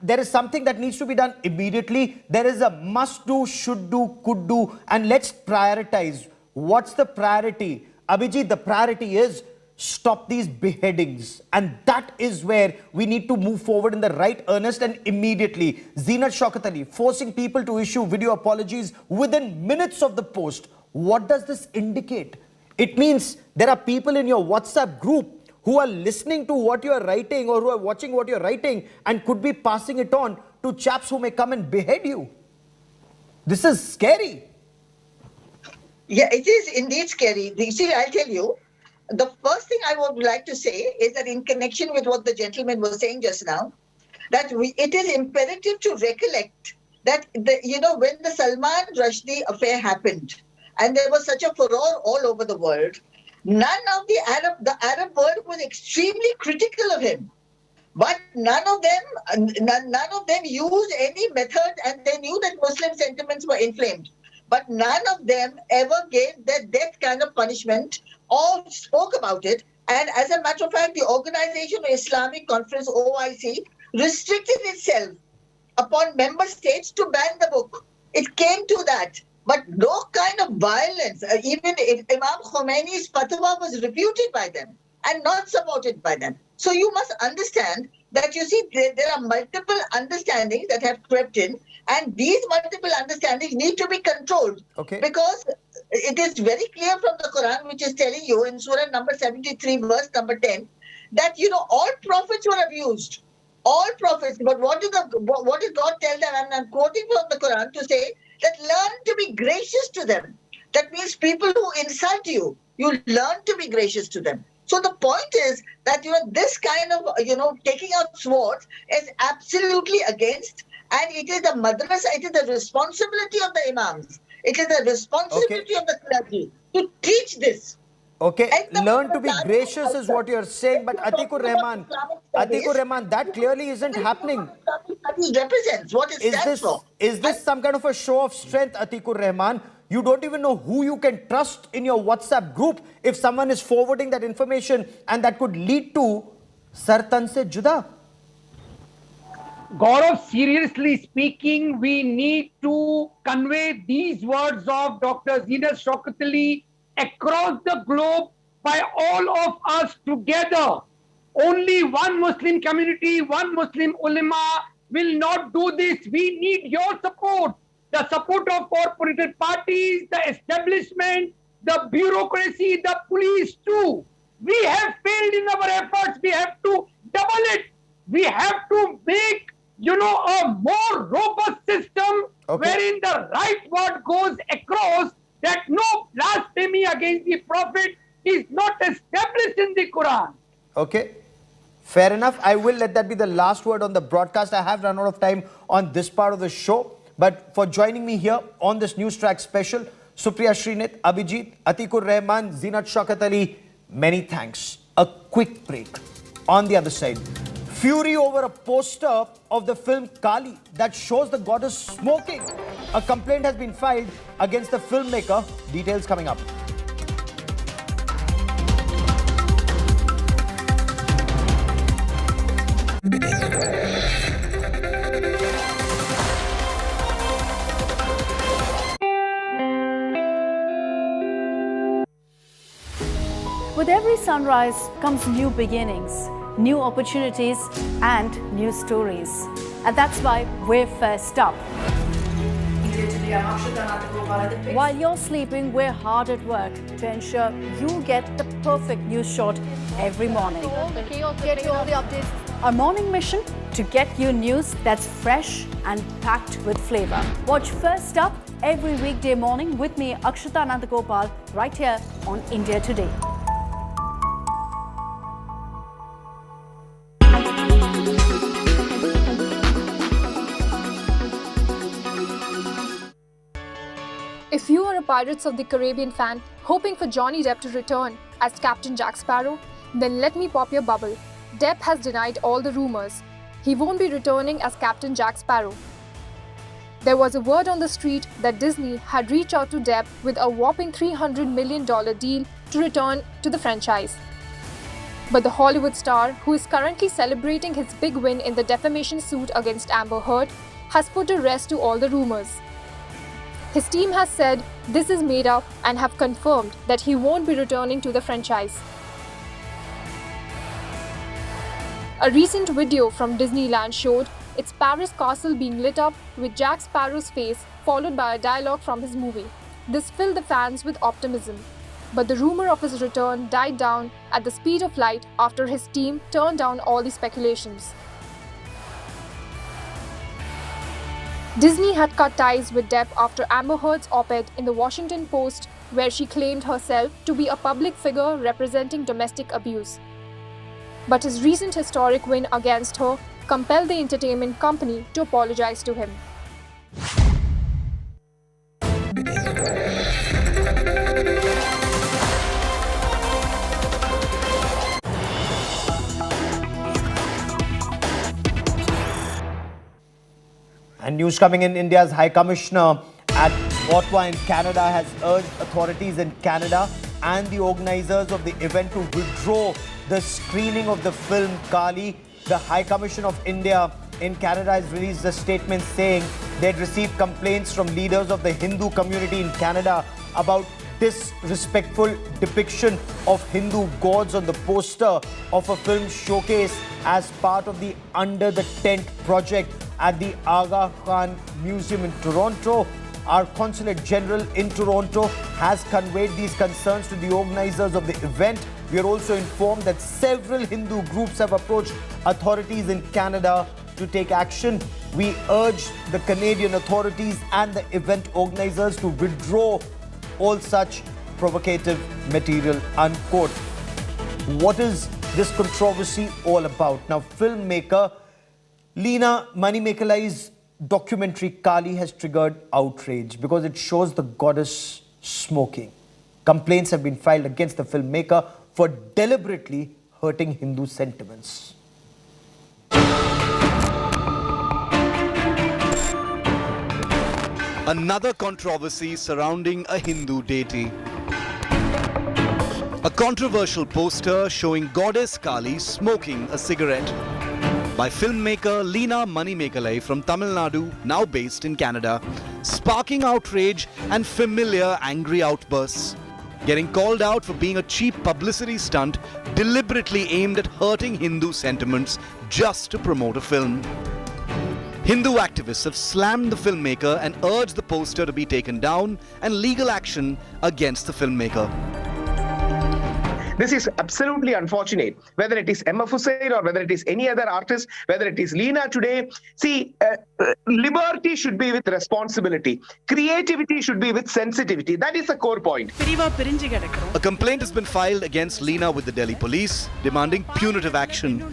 A: there is something that needs to be done immediately. There is a must do, should do, could do, and let's prioritize. What's the priority? Abhijit, the priority is stop these beheadings. And that is where we need to move forward in the right earnest and immediately. Zeenat Shaukat Ali forcing people to issue video apologies within minutes of the post. What does this indicate? It means there are people in your WhatsApp group who are listening to what you are writing or who are watching what you're writing and could be passing it on to chaps who may come and behead you. This is scary.
P: Yeah, it is indeed scary. See, I'll tell you, the first thing I would like to say is that in connection with what the gentleman was saying just now, that it is imperative to recollect that, when the Salman Rushdie affair happened, and there was such a furore all over the world, none of the Arab world was extremely critical of him. But none of them used any method, and they knew that Muslim sentiments were inflamed. But none of them ever gave the death kind of punishment or spoke about it. And as a matter of fact, the Organization of Islamic Conference, OIC, restricted itself upon member states to ban the book. It came to that. But no kind of violence, even if Imam Khomeini's fatwa was refuted by them and not supported by them. So you must understand that, there are multiple understandings that have crept in, and these multiple understandings need to be controlled.
A: Okay.
P: Because it is very clear from the Quran, which is telling you in Surah number 73, verse number 10, that, all prophets were abused. All prophets. But what did God tell them? And I'm quoting from the Quran to say that learn to be gracious to them. That means people who insult you, you learn to be gracious to them. So the point is that, this kind of, taking out swords is absolutely against, and it is the madrasa, it is the responsibility of the imams. It is the responsibility of the clergy to teach this.
A: Okay, learn to be gracious is what you're saying, but Atikur Rahman, that clearly isn't happening.
P: Represents what it stands for.
A: Is this some kind of a show of strength, Atikur Rahman? You don't even know who you can trust in your WhatsApp group if someone is forwarding that information and that could lead to Sartan se juda.
L: Gaurav, seriously speaking, we need to convey these words of Dr. Zeenat Shaukat Ali across the globe by all of us together. Only one Muslim community, one Muslim ulama will not do this. We need your support. The support of our political parties, the establishment, the bureaucracy, the police too. We have failed in our efforts. We have to double it. We have to make, a more robust system wherein the right word goes across, that no blasphemy against the Prophet is not established in the Quran.
A: Okay. Fair enough. I will let that be the last word on the broadcast. I have run out of time on this part of the show. But for joining me here on this Newstrack special, Supriya Srinath, Abhijit, Atikur Rahman, Zeenat Shaukat Ali, many thanks. A quick break. On the other side, fury over a poster of the film Kali that shows the goddess smoking. A complaint has been filed against the filmmaker. Details coming up.
Q: With every sunrise comes new beginnings, new opportunities and new stories. And that's why we're first up. While you're sleeping, we're hard at work to ensure you get the perfect news shot every morning. Get you all the updates. Our morning mission to get you news that's fresh and packed with flavor. Watch First Up every weekday morning with me, Akshata Nandagopal, right here on India Today.
R: If you are a Pirates of the Caribbean fan hoping for Johnny Depp to return as Captain Jack Sparrow, then let me pop your bubble. Depp has denied all the rumors. He won't be returning as Captain Jack Sparrow. There was a word on the street that Disney had reached out to Depp with a whopping $300 million deal to return to the franchise. But the Hollywood star, who is currently celebrating his big win in the defamation suit against Amber Heard, has put a rest to all the rumors. His team has said this is made up and have confirmed that he won't be returning to the franchise. A recent video from Disneyland showed its Paris castle being lit up with Jack Sparrow's face, followed by a dialogue from his movie. This filled the fans with optimism. But the rumor of his return died down at the speed of light after his team turned down all the speculations. Disney had cut ties with Depp after Amber Heard's op-ed in the Washington Post, where she claimed herself to be a public figure representing domestic abuse. But his recent historic win against her compelled the entertainment company to apologize to him.
A: And news coming in, India's High Commissioner at Ottawa in Canada has urged authorities in Canada and the organizers of the event to withdraw the screening of the film Kali. The High Commission of India in Canada has released a statement saying they'd received complaints from leaders of the Hindu community in Canada about disrespectful depiction of Hindu gods on the poster of a film showcase as part of the Under the Tent project at the Aga Khan Museum in Toronto. our Consulate General in Toronto has conveyed these concerns to the organizers of the event. We are also informed that several Hindu groups have approached authorities in Canada to take action. We urge the Canadian authorities and the event organizers to withdraw all such provocative material, unquote. What is this controversy all about? Now, filmmaker Leena Manimekalai's documentary Kali has triggered outrage because it shows the goddess smoking. Complaints have been filed against the filmmaker for deliberately hurting Hindu sentiments.
D: Another controversy surrounding a Hindu deity. A controversial poster showing goddess Kali smoking a cigarette by filmmaker Leena Manimekalai from Tamil Nadu, now based in Canada, sparking outrage and familiar angry outbursts. Getting called out for being a cheap publicity stunt deliberately aimed at hurting Hindu sentiments just to promote a film. Hindu activists have slammed the filmmaker and urged the poster to be taken down and legal action against the filmmaker.
S: This is absolutely unfortunate, whether it is Emma Hussain or whether it is any other artist, whether it is Leena today. See, liberty should be with responsibility. Creativity should be with sensitivity. That is the core point.
D: A complaint has been filed against Leena with the Delhi police, demanding punitive action.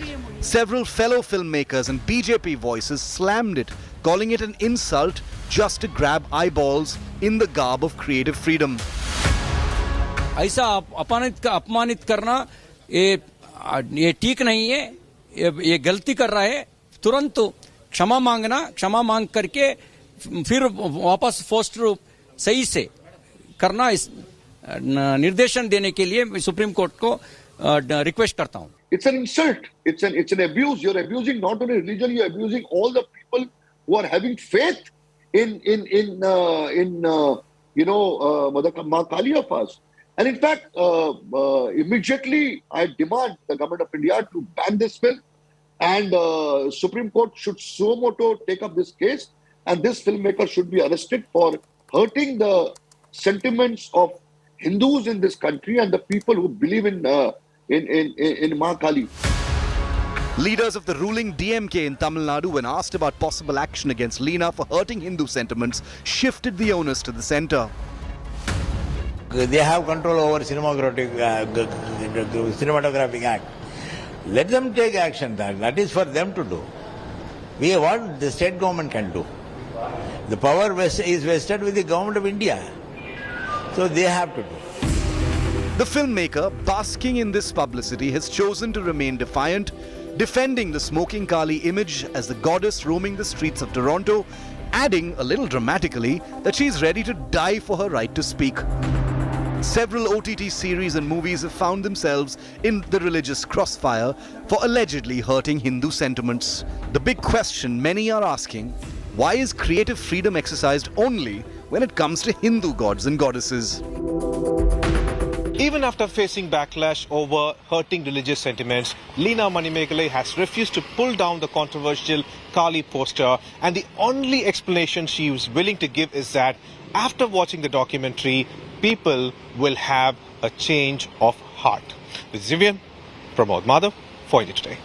D: Several fellow filmmakers and BJP voices slammed it, calling it an insult just to grab eyeballs in the garb of creative freedom.
T: ऐसा अपमानित करना ये ठीक नहीं है, ये गलती कर रहा है. तुरंत क्षमा मांग करके फिर वापस पोस्टर सही से करना इस निर्देशन देने के लिए सुप्रीम कोर्ट को रिक्वेस्ट करता हूं.
U: It's an insult. It's an abuse. You're abusing not only religion, you're abusing all the people who are having faith in Mother Ma Kali of us. And in fact, immediately I demand the government of India to ban this film, and Supreme Court should suo moto take up this case, and this filmmaker should be arrested for hurting the sentiments of Hindus in this country and the people who believe in Ma Kali.
D: Leaders of the ruling DMK in Tamil Nadu, when asked about possible action against Leena for hurting Hindu sentiments, shifted the onus to the centre.
V: They have control over cinematographic act. Let them take action. That is for them to do. What the state government can do. The power is vested with the government of India. So they have to do.
D: The filmmaker, basking in this publicity, has chosen to remain defiant, defending the smoking Kali image as the goddess roaming the streets of Toronto, adding, a little dramatically, that she's ready to die for her right to speak. Several OTT series and movies have found themselves in the religious crossfire for allegedly hurting Hindu sentiments. The big question many are asking, why is creative freedom exercised only when it comes to Hindu gods and goddesses?
W: Even after facing backlash over hurting religious sentiments, Leena Manimekalai has refused to pull down the controversial Kali poster, and the only explanation she is willing to give is that after watching the documentary, people will have a change of heart. This is Vivian, Pramod Madhav for India Today.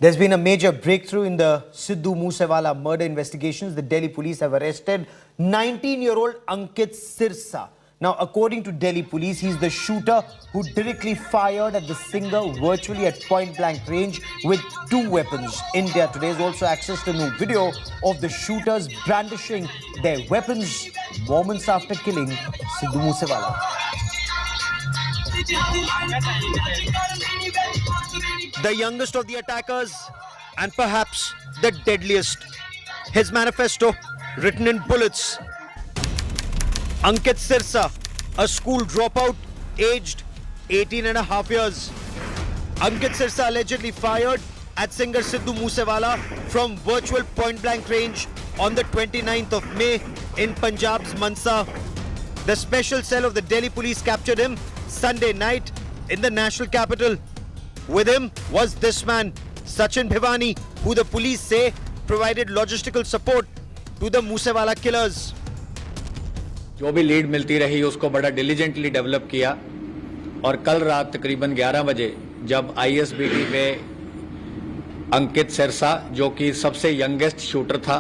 A: There's been a major breakthrough in the Sidhu Moosewala murder investigations. The Delhi police have arrested 19-year-old Ankit Sirsa. Now, according to Delhi police, he's the shooter who directly fired at the singer virtually at point-blank range with 2 weapons. India Today has also accessed a new video of the shooters brandishing their weapons moments after killing Sidhu Moosewala. The youngest of the attackers and perhaps the deadliest. His manifesto written in bullets. Ankit Sirsa, a school dropout, aged 18 and a half years. Ankit Sirsa allegedly fired at singer Sidhu Moosewala from virtual point-blank range on the 29th of May in Punjab's Mansa. The special cell of the Delhi police captured him Sunday night in the national capital. With him was this man, Sachin Bhivani, who the police say provided logistical support to the Moosewala killers.
B: जो भी lead मिलती रही उसको बड़ा diligently develop किया और कल रात तकरीबन 11 बजे जब ISBT पे अंकित सिरसा जो कि सबसे यंगेस्ट शूटर था,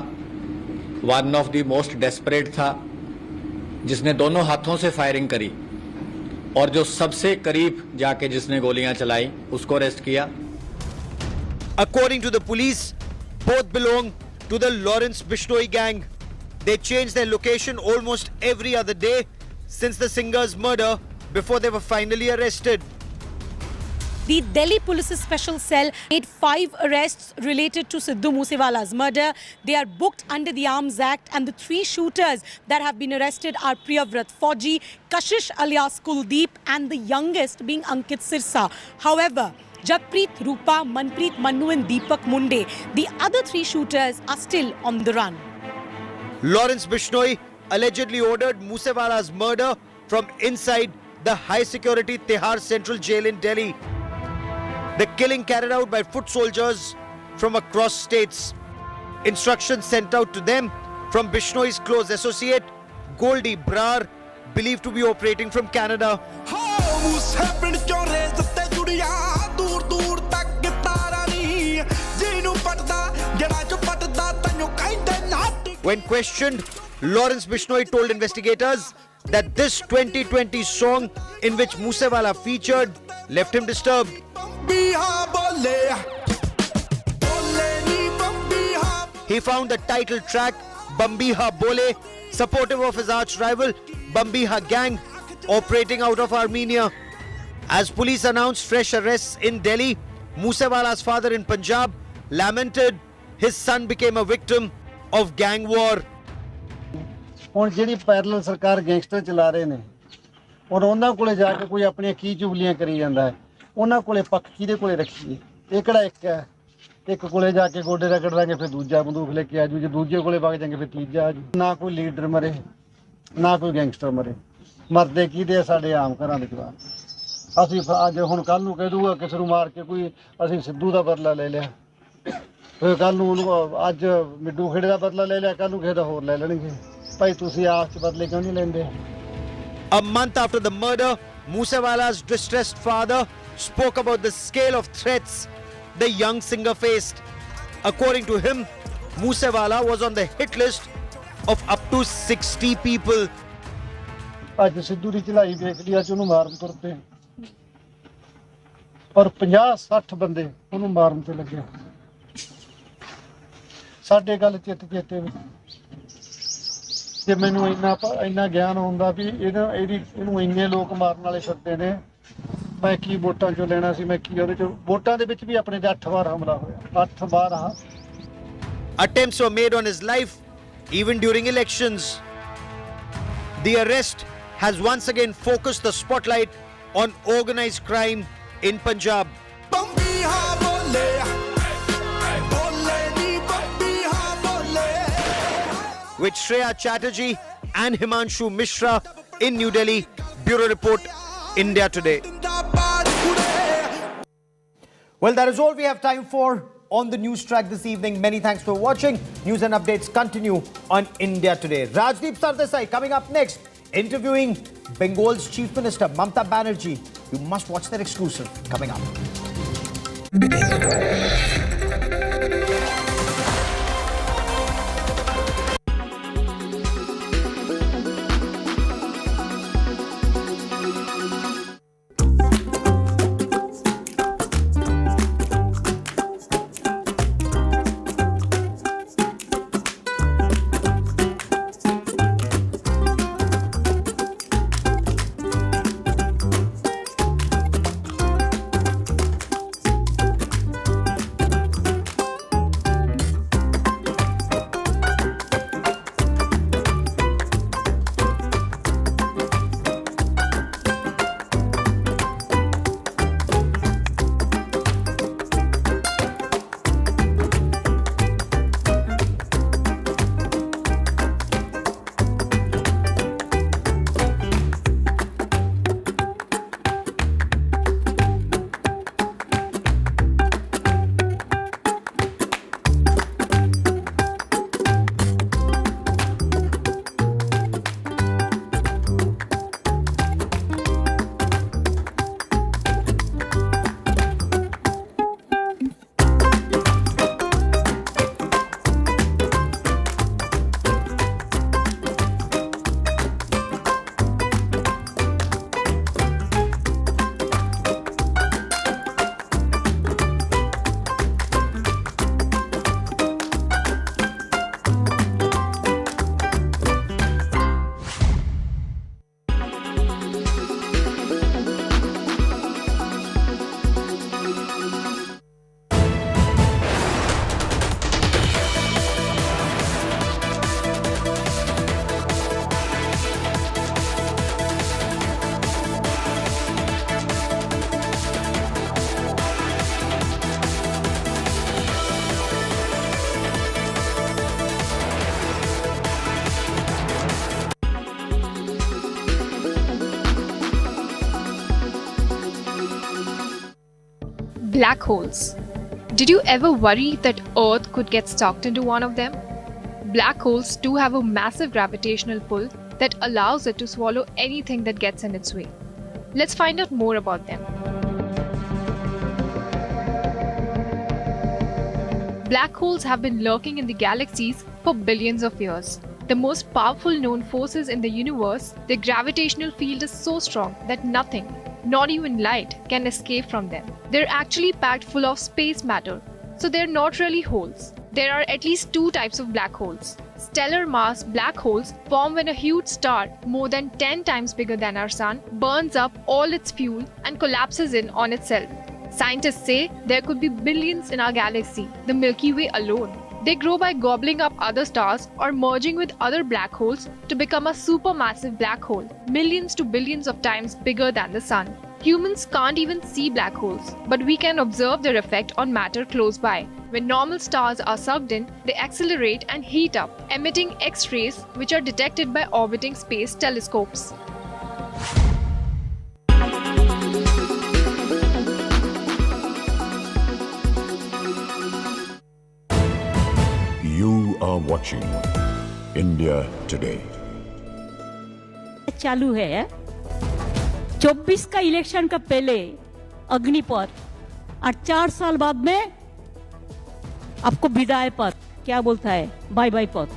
B: one of the most desperate था, जिसने दोनों हाथों से फायरिंग करी और जो सबसे करीब जाके जिसने गोलियां चलाई उसको अरेस्ट किया.
A: According to the police, both belong to the Lawrence Bishnoi gang. They changed their location almost every other day since the singer's murder before they were finally arrested.
C: The Delhi Police's special cell made 5 arrests related to Sidhu Moosewala's murder. They are booked under the Arms Act, and the 3 shooters that have been arrested are Priyavrat Fauji, Kashish alias Kuldeep, and the youngest being Ankit Sirsa. However, Jagpreet, Rupa, Manpreet, Manu and Deepak Munde, the other 3 shooters are still on the run.
A: Lawrence Bishnoi allegedly ordered Moosewala's murder from inside the high-security Tihar Central Jail in Delhi. The killing carried out by foot soldiers from across states. Instructions sent out to them from Bishnoi's close associate, Goldie Brar, believed to be operating from Canada. When questioned, Lawrence Bishnoi told investigators that this 2020 song in which Moosewala featured left him disturbed. He found the title track Bambiha Bole supportive of his arch rival Bambiha gang operating out of Armenia. As police announced fresh arrests in Delhi, Moosewala's father in Punjab lamented his son became a victim of gang war.
E: ਹੁਣ ਜਿਹੜੀ parallel ਸਰਕਾਰ gangster ਚਲਾ ਰਹੇ ਨੇ ਔਰ ਉਹਨਾਂ ਕੋਲੇ ਜਾ ਕੇ ਕੋਈ ਆਪਣੀਆਂ ਕੀ ਚੁਗਲੀਆਂ ਕਰੀ ਜਾਂਦਾ ਹੈ, ਉਹਨਾਂ ਕੋਲੇ ਪੱਖ ਕਿਹਦੇ ਕੋਲੇ ਰੱਖੀਏ? ਇਹ ਕਿਹੜਾ ਇੱਕ ਹੈ? ਇੱਕ ਕੋਲੇ ਜਾ ਕੇ ਗੋਡੇ ਰਗੜ ਦਾਂਗੇ ਫਿਰ ਦੂਜਾ ਬੰਦੂਕ ਲੈ ਕੇ ਆਜੂ, ਜੇ ਦੂਜੇ ਕੋਲੇ ਵਗ ਜਾਾਂਗੇ ਫਿਰ ਤੀਜਾ ਆਜੂ. ਨਾ ਕੋਈ ਲੀਡਰ ਮਰੇ, ਨਾ ਕੋਈ ਗੈਂਗਸਟਰ ਮਰੇ, ਮਰਦੇ ਕਿਹਦੇ? ਸਾਡੇ ਆਮ ਘਰਾਂ ਦੇ ਜਵਾਨ. ਅਸੀਂ ਅੱਜ ਹੁਣ ਕੱਲ ਨੂੰ ਕਹਿ ਦੂਗਾ ਕਿਸੇ ਨੂੰ ਮਾਰ ਕੇ ਕੋਈ ਅਸੀਂ ਸਿੱਧੂ ਦਾ ਬਦਲਾ ਲੈ ਲਿਆ, ਫਿਰ ਕੱਲ ਨੂੰ ਉਹਨੂੰ ਅੱਜ ਮਿੱਡੂ ਖੇੜੇ ਦਾ ਬਦਲਾ ਲੈ ਲਿਆ, ਕੱਲ ਨੂੰ ਕਿਸੇ ਦਾ ਹੋਰ ਲੈ ਲੈਣਗੇ. ਭਾਈ ਤੁਸੀਂ ਆਪ ਚ ਬਦਲੇ ਕਿਉਂ ਨਹੀਂ ਲੈਂਦੇ?
A: A month after the murder, Moosewala's distressed father spoke about the scale of threats the young singer faced. According to him, Moosewala was on the hit list of up to 60 people.
E: ਅੱਜ ਸਿੱਧੂ ਦੀ ਚੜਾਈ ਵੇਖ ਲਈ, ਅੱਜ ਉਹਨੂੰ ਮਾਰਨ ਤੁਰ ਪਏ ਔਰ 50-60 ਬੰਦੇ ਉਹਨੂੰ ਮਾਰਨ ਤੇ ਲੱਗੇ. ਸਾਡੇ ਗੱਲ ਚੇਤੇ ਜੇ ਮੈਨੂੰ ਇੰਨਾ ਗਿਆਨ ਹੁੰਦਾ ਵੀ ਇਹਨੂੰ ਇੰਨੇ ਲੋਕ ਮਾਰਨ ਵਾਲੇ ਫਿਰਦੇ ਨੇ, ਮੈਂ ਕੀ ਵੋਟਾਂ ਚੋਂ ਲੈਣਾ ਸੀ, ਮੈਂ ਕੀ ਉਹਦੇ ਚੋਂ. ਵੋਟਾਂ ਦੇ ਵਿੱਚ ਵੀ ਆਪਣੇ ਤੇ 8 ਵਾਰ ਹਮਲਾ ਹੋਇਆ, 8 ਵਾਰ.
A: Attempts were made on his life even during elections. The arrest has once again focused the spotlight on organized crime in Punjab. With Shreya Chatterjee and Himanshu Mishra in New Delhi. Bureau Report, India Today. Well, that is all we have time for on the Newstrack this evening. Many thanks for watching. News and updates continue on India Today. Rajdeep Sardesai coming up next, interviewing Bengal's Chief Minister Mamata Banerjee. You must watch that exclusive coming up.
R: Black holes. Did you ever worry that Earth could get sucked into one of them? Black holes do have a massive gravitational pull that allows it to swallow anything that gets in its way. Let's find out more about them. Black holes have been lurking in the galaxies for billions of years. The most powerful known forces in the universe, their gravitational field is so strong that nothing, not even light, can escape from them. They're actually packed full of space matter, so they're not really holes. There are at least two types of black holes. Stellar mass black holes form when a huge star, more than 10 times bigger than our Sun, burns up all its fuel and collapses in on itself. Scientists say there could be billions in our galaxy, the Milky Way alone. They grow by gobbling up other stars or merging with other black holes to become a supermassive black hole, millions to billions of times bigger than the Sun. Humans can't even see black holes, but we can observe their effect on matter close by. When normal stars are sucked in, they accelerate and heat up, emitting X-rays which are detected by orbiting space telescopes.
F: You are watching India Today.
G: चालू है 24 का election का पहले अग्निपथ और 4 साल बाद में आपको विदाई पथ क्या बोलता है बाय बाय पथ.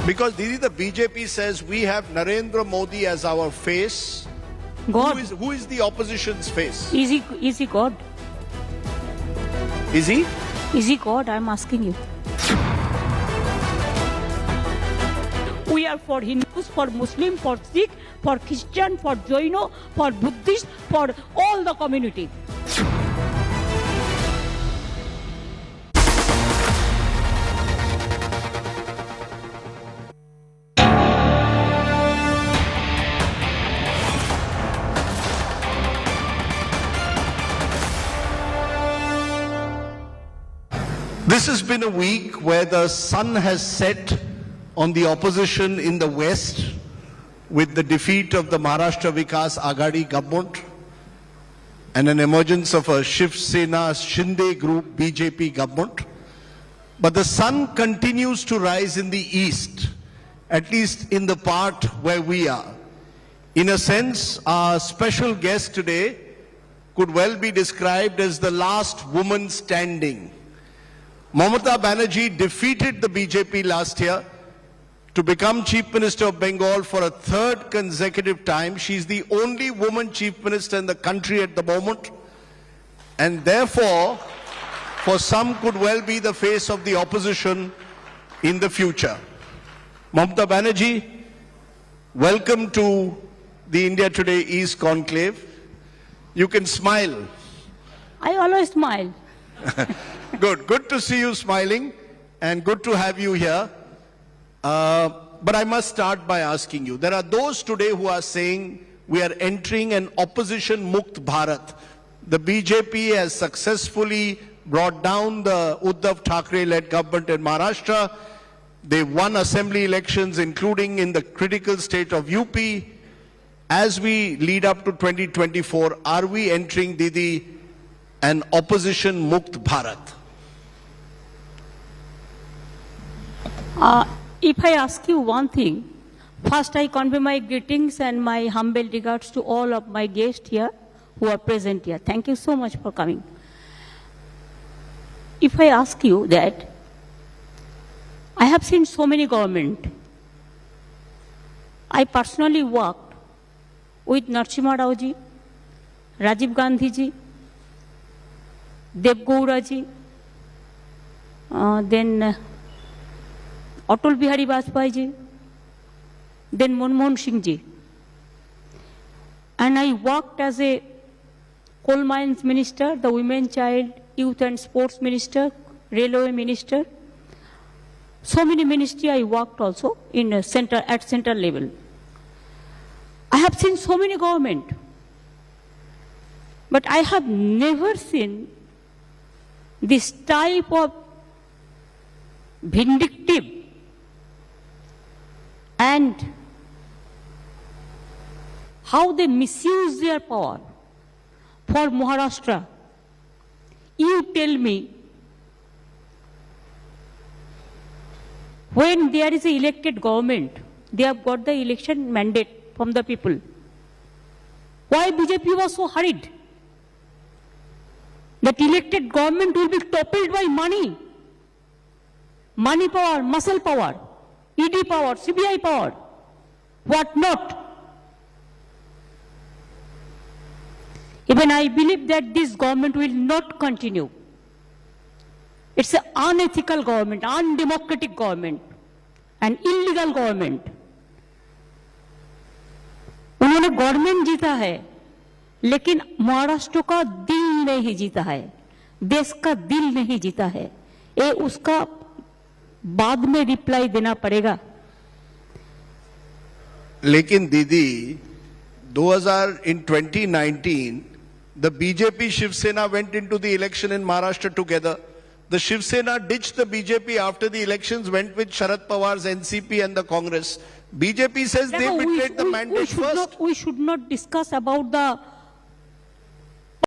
H: Because Didi, the BJP says we have Narendra Modi as our face.
G: God.
H: Who is the opposition's face?
G: Is he God?
H: Is he?
G: Is he God? I'm asking you. We are for Hindus, for Muslim, for Sikh, for Christian, for Jaino, for Buddhist, for all the community.
H: This has been a week where the sun has set on the opposition in the west with the defeat of the Maharashtra Vikas Aghadi government and an emergence of a Shiv Sena Shinde group BJP government. But the sun continues to rise in the east, at least in the part where we are. In a sense, our special guest today could well be described as the last woman standing. Mamata Banerjee defeated the BJP last year to become Chief Minister of Bengal for a third consecutive time. She's the only woman Chief Minister in the country at the moment, and therefore, for some could well be the face of the opposition in the future. Mamata Banerjee, welcome to the India Today East Conclave. You can smile.
G: I always smile.
H: Good to see you smiling and good to have you here. But I must start by asking you, there are those today who are saying we are entering an opposition Mukt Bharat. The BJP has successfully brought down the Uddhav Thackeray-led government in Maharashtra. They won assembly elections, including in the critical state of UP. As we lead up to 2024, are we entering, Didi, an opposition Mukt Bharat?
G: If I ask you one thing, first I convey my greetings and my humble regards to all of my guests here who are present here. Thank you so much for coming. If I ask you that, I have seen so many government. I personally worked with Narasimha Rao ji, Rajiv Gandhi ji, Dev Gaura ji, then Atal Bihari Vajpayee ji, then Manmohan Singh ji. And I worked as a coal mines minister, the women, child, youth and sports minister, railway minister. So many ministry I worked also in a center, at central level. I have seen so many government, but I have never seen this type of vindictive and how they misuse their power. for Maharashtra. You tell me, when there is an elected government, they have got the election mandate from the people. Why BJP was so hurried? That elected government will be toppled by money. Money power, muscle power, ED power, CBI power, what not? Even I believe that this government will not continue. It's an unethical government, undemocratic government, an illegal government. उन्होंने government जीता है, लेकिन महाराष्ट्र का दिल नहीं जीता है, देश का दिल नहीं जीता है. ये उसका बाद में रिप्लाई देना पड़ेगा.
H: लेकिन दीदी 2019 the BJP Shiv Sena went into the election in Maharashtra together. The Shiv Sena ditched the BJP after the elections, went with Sharad Pawar's NCP and the Congress. BJP says they betrayed the mandate first.
G: We should not discuss about the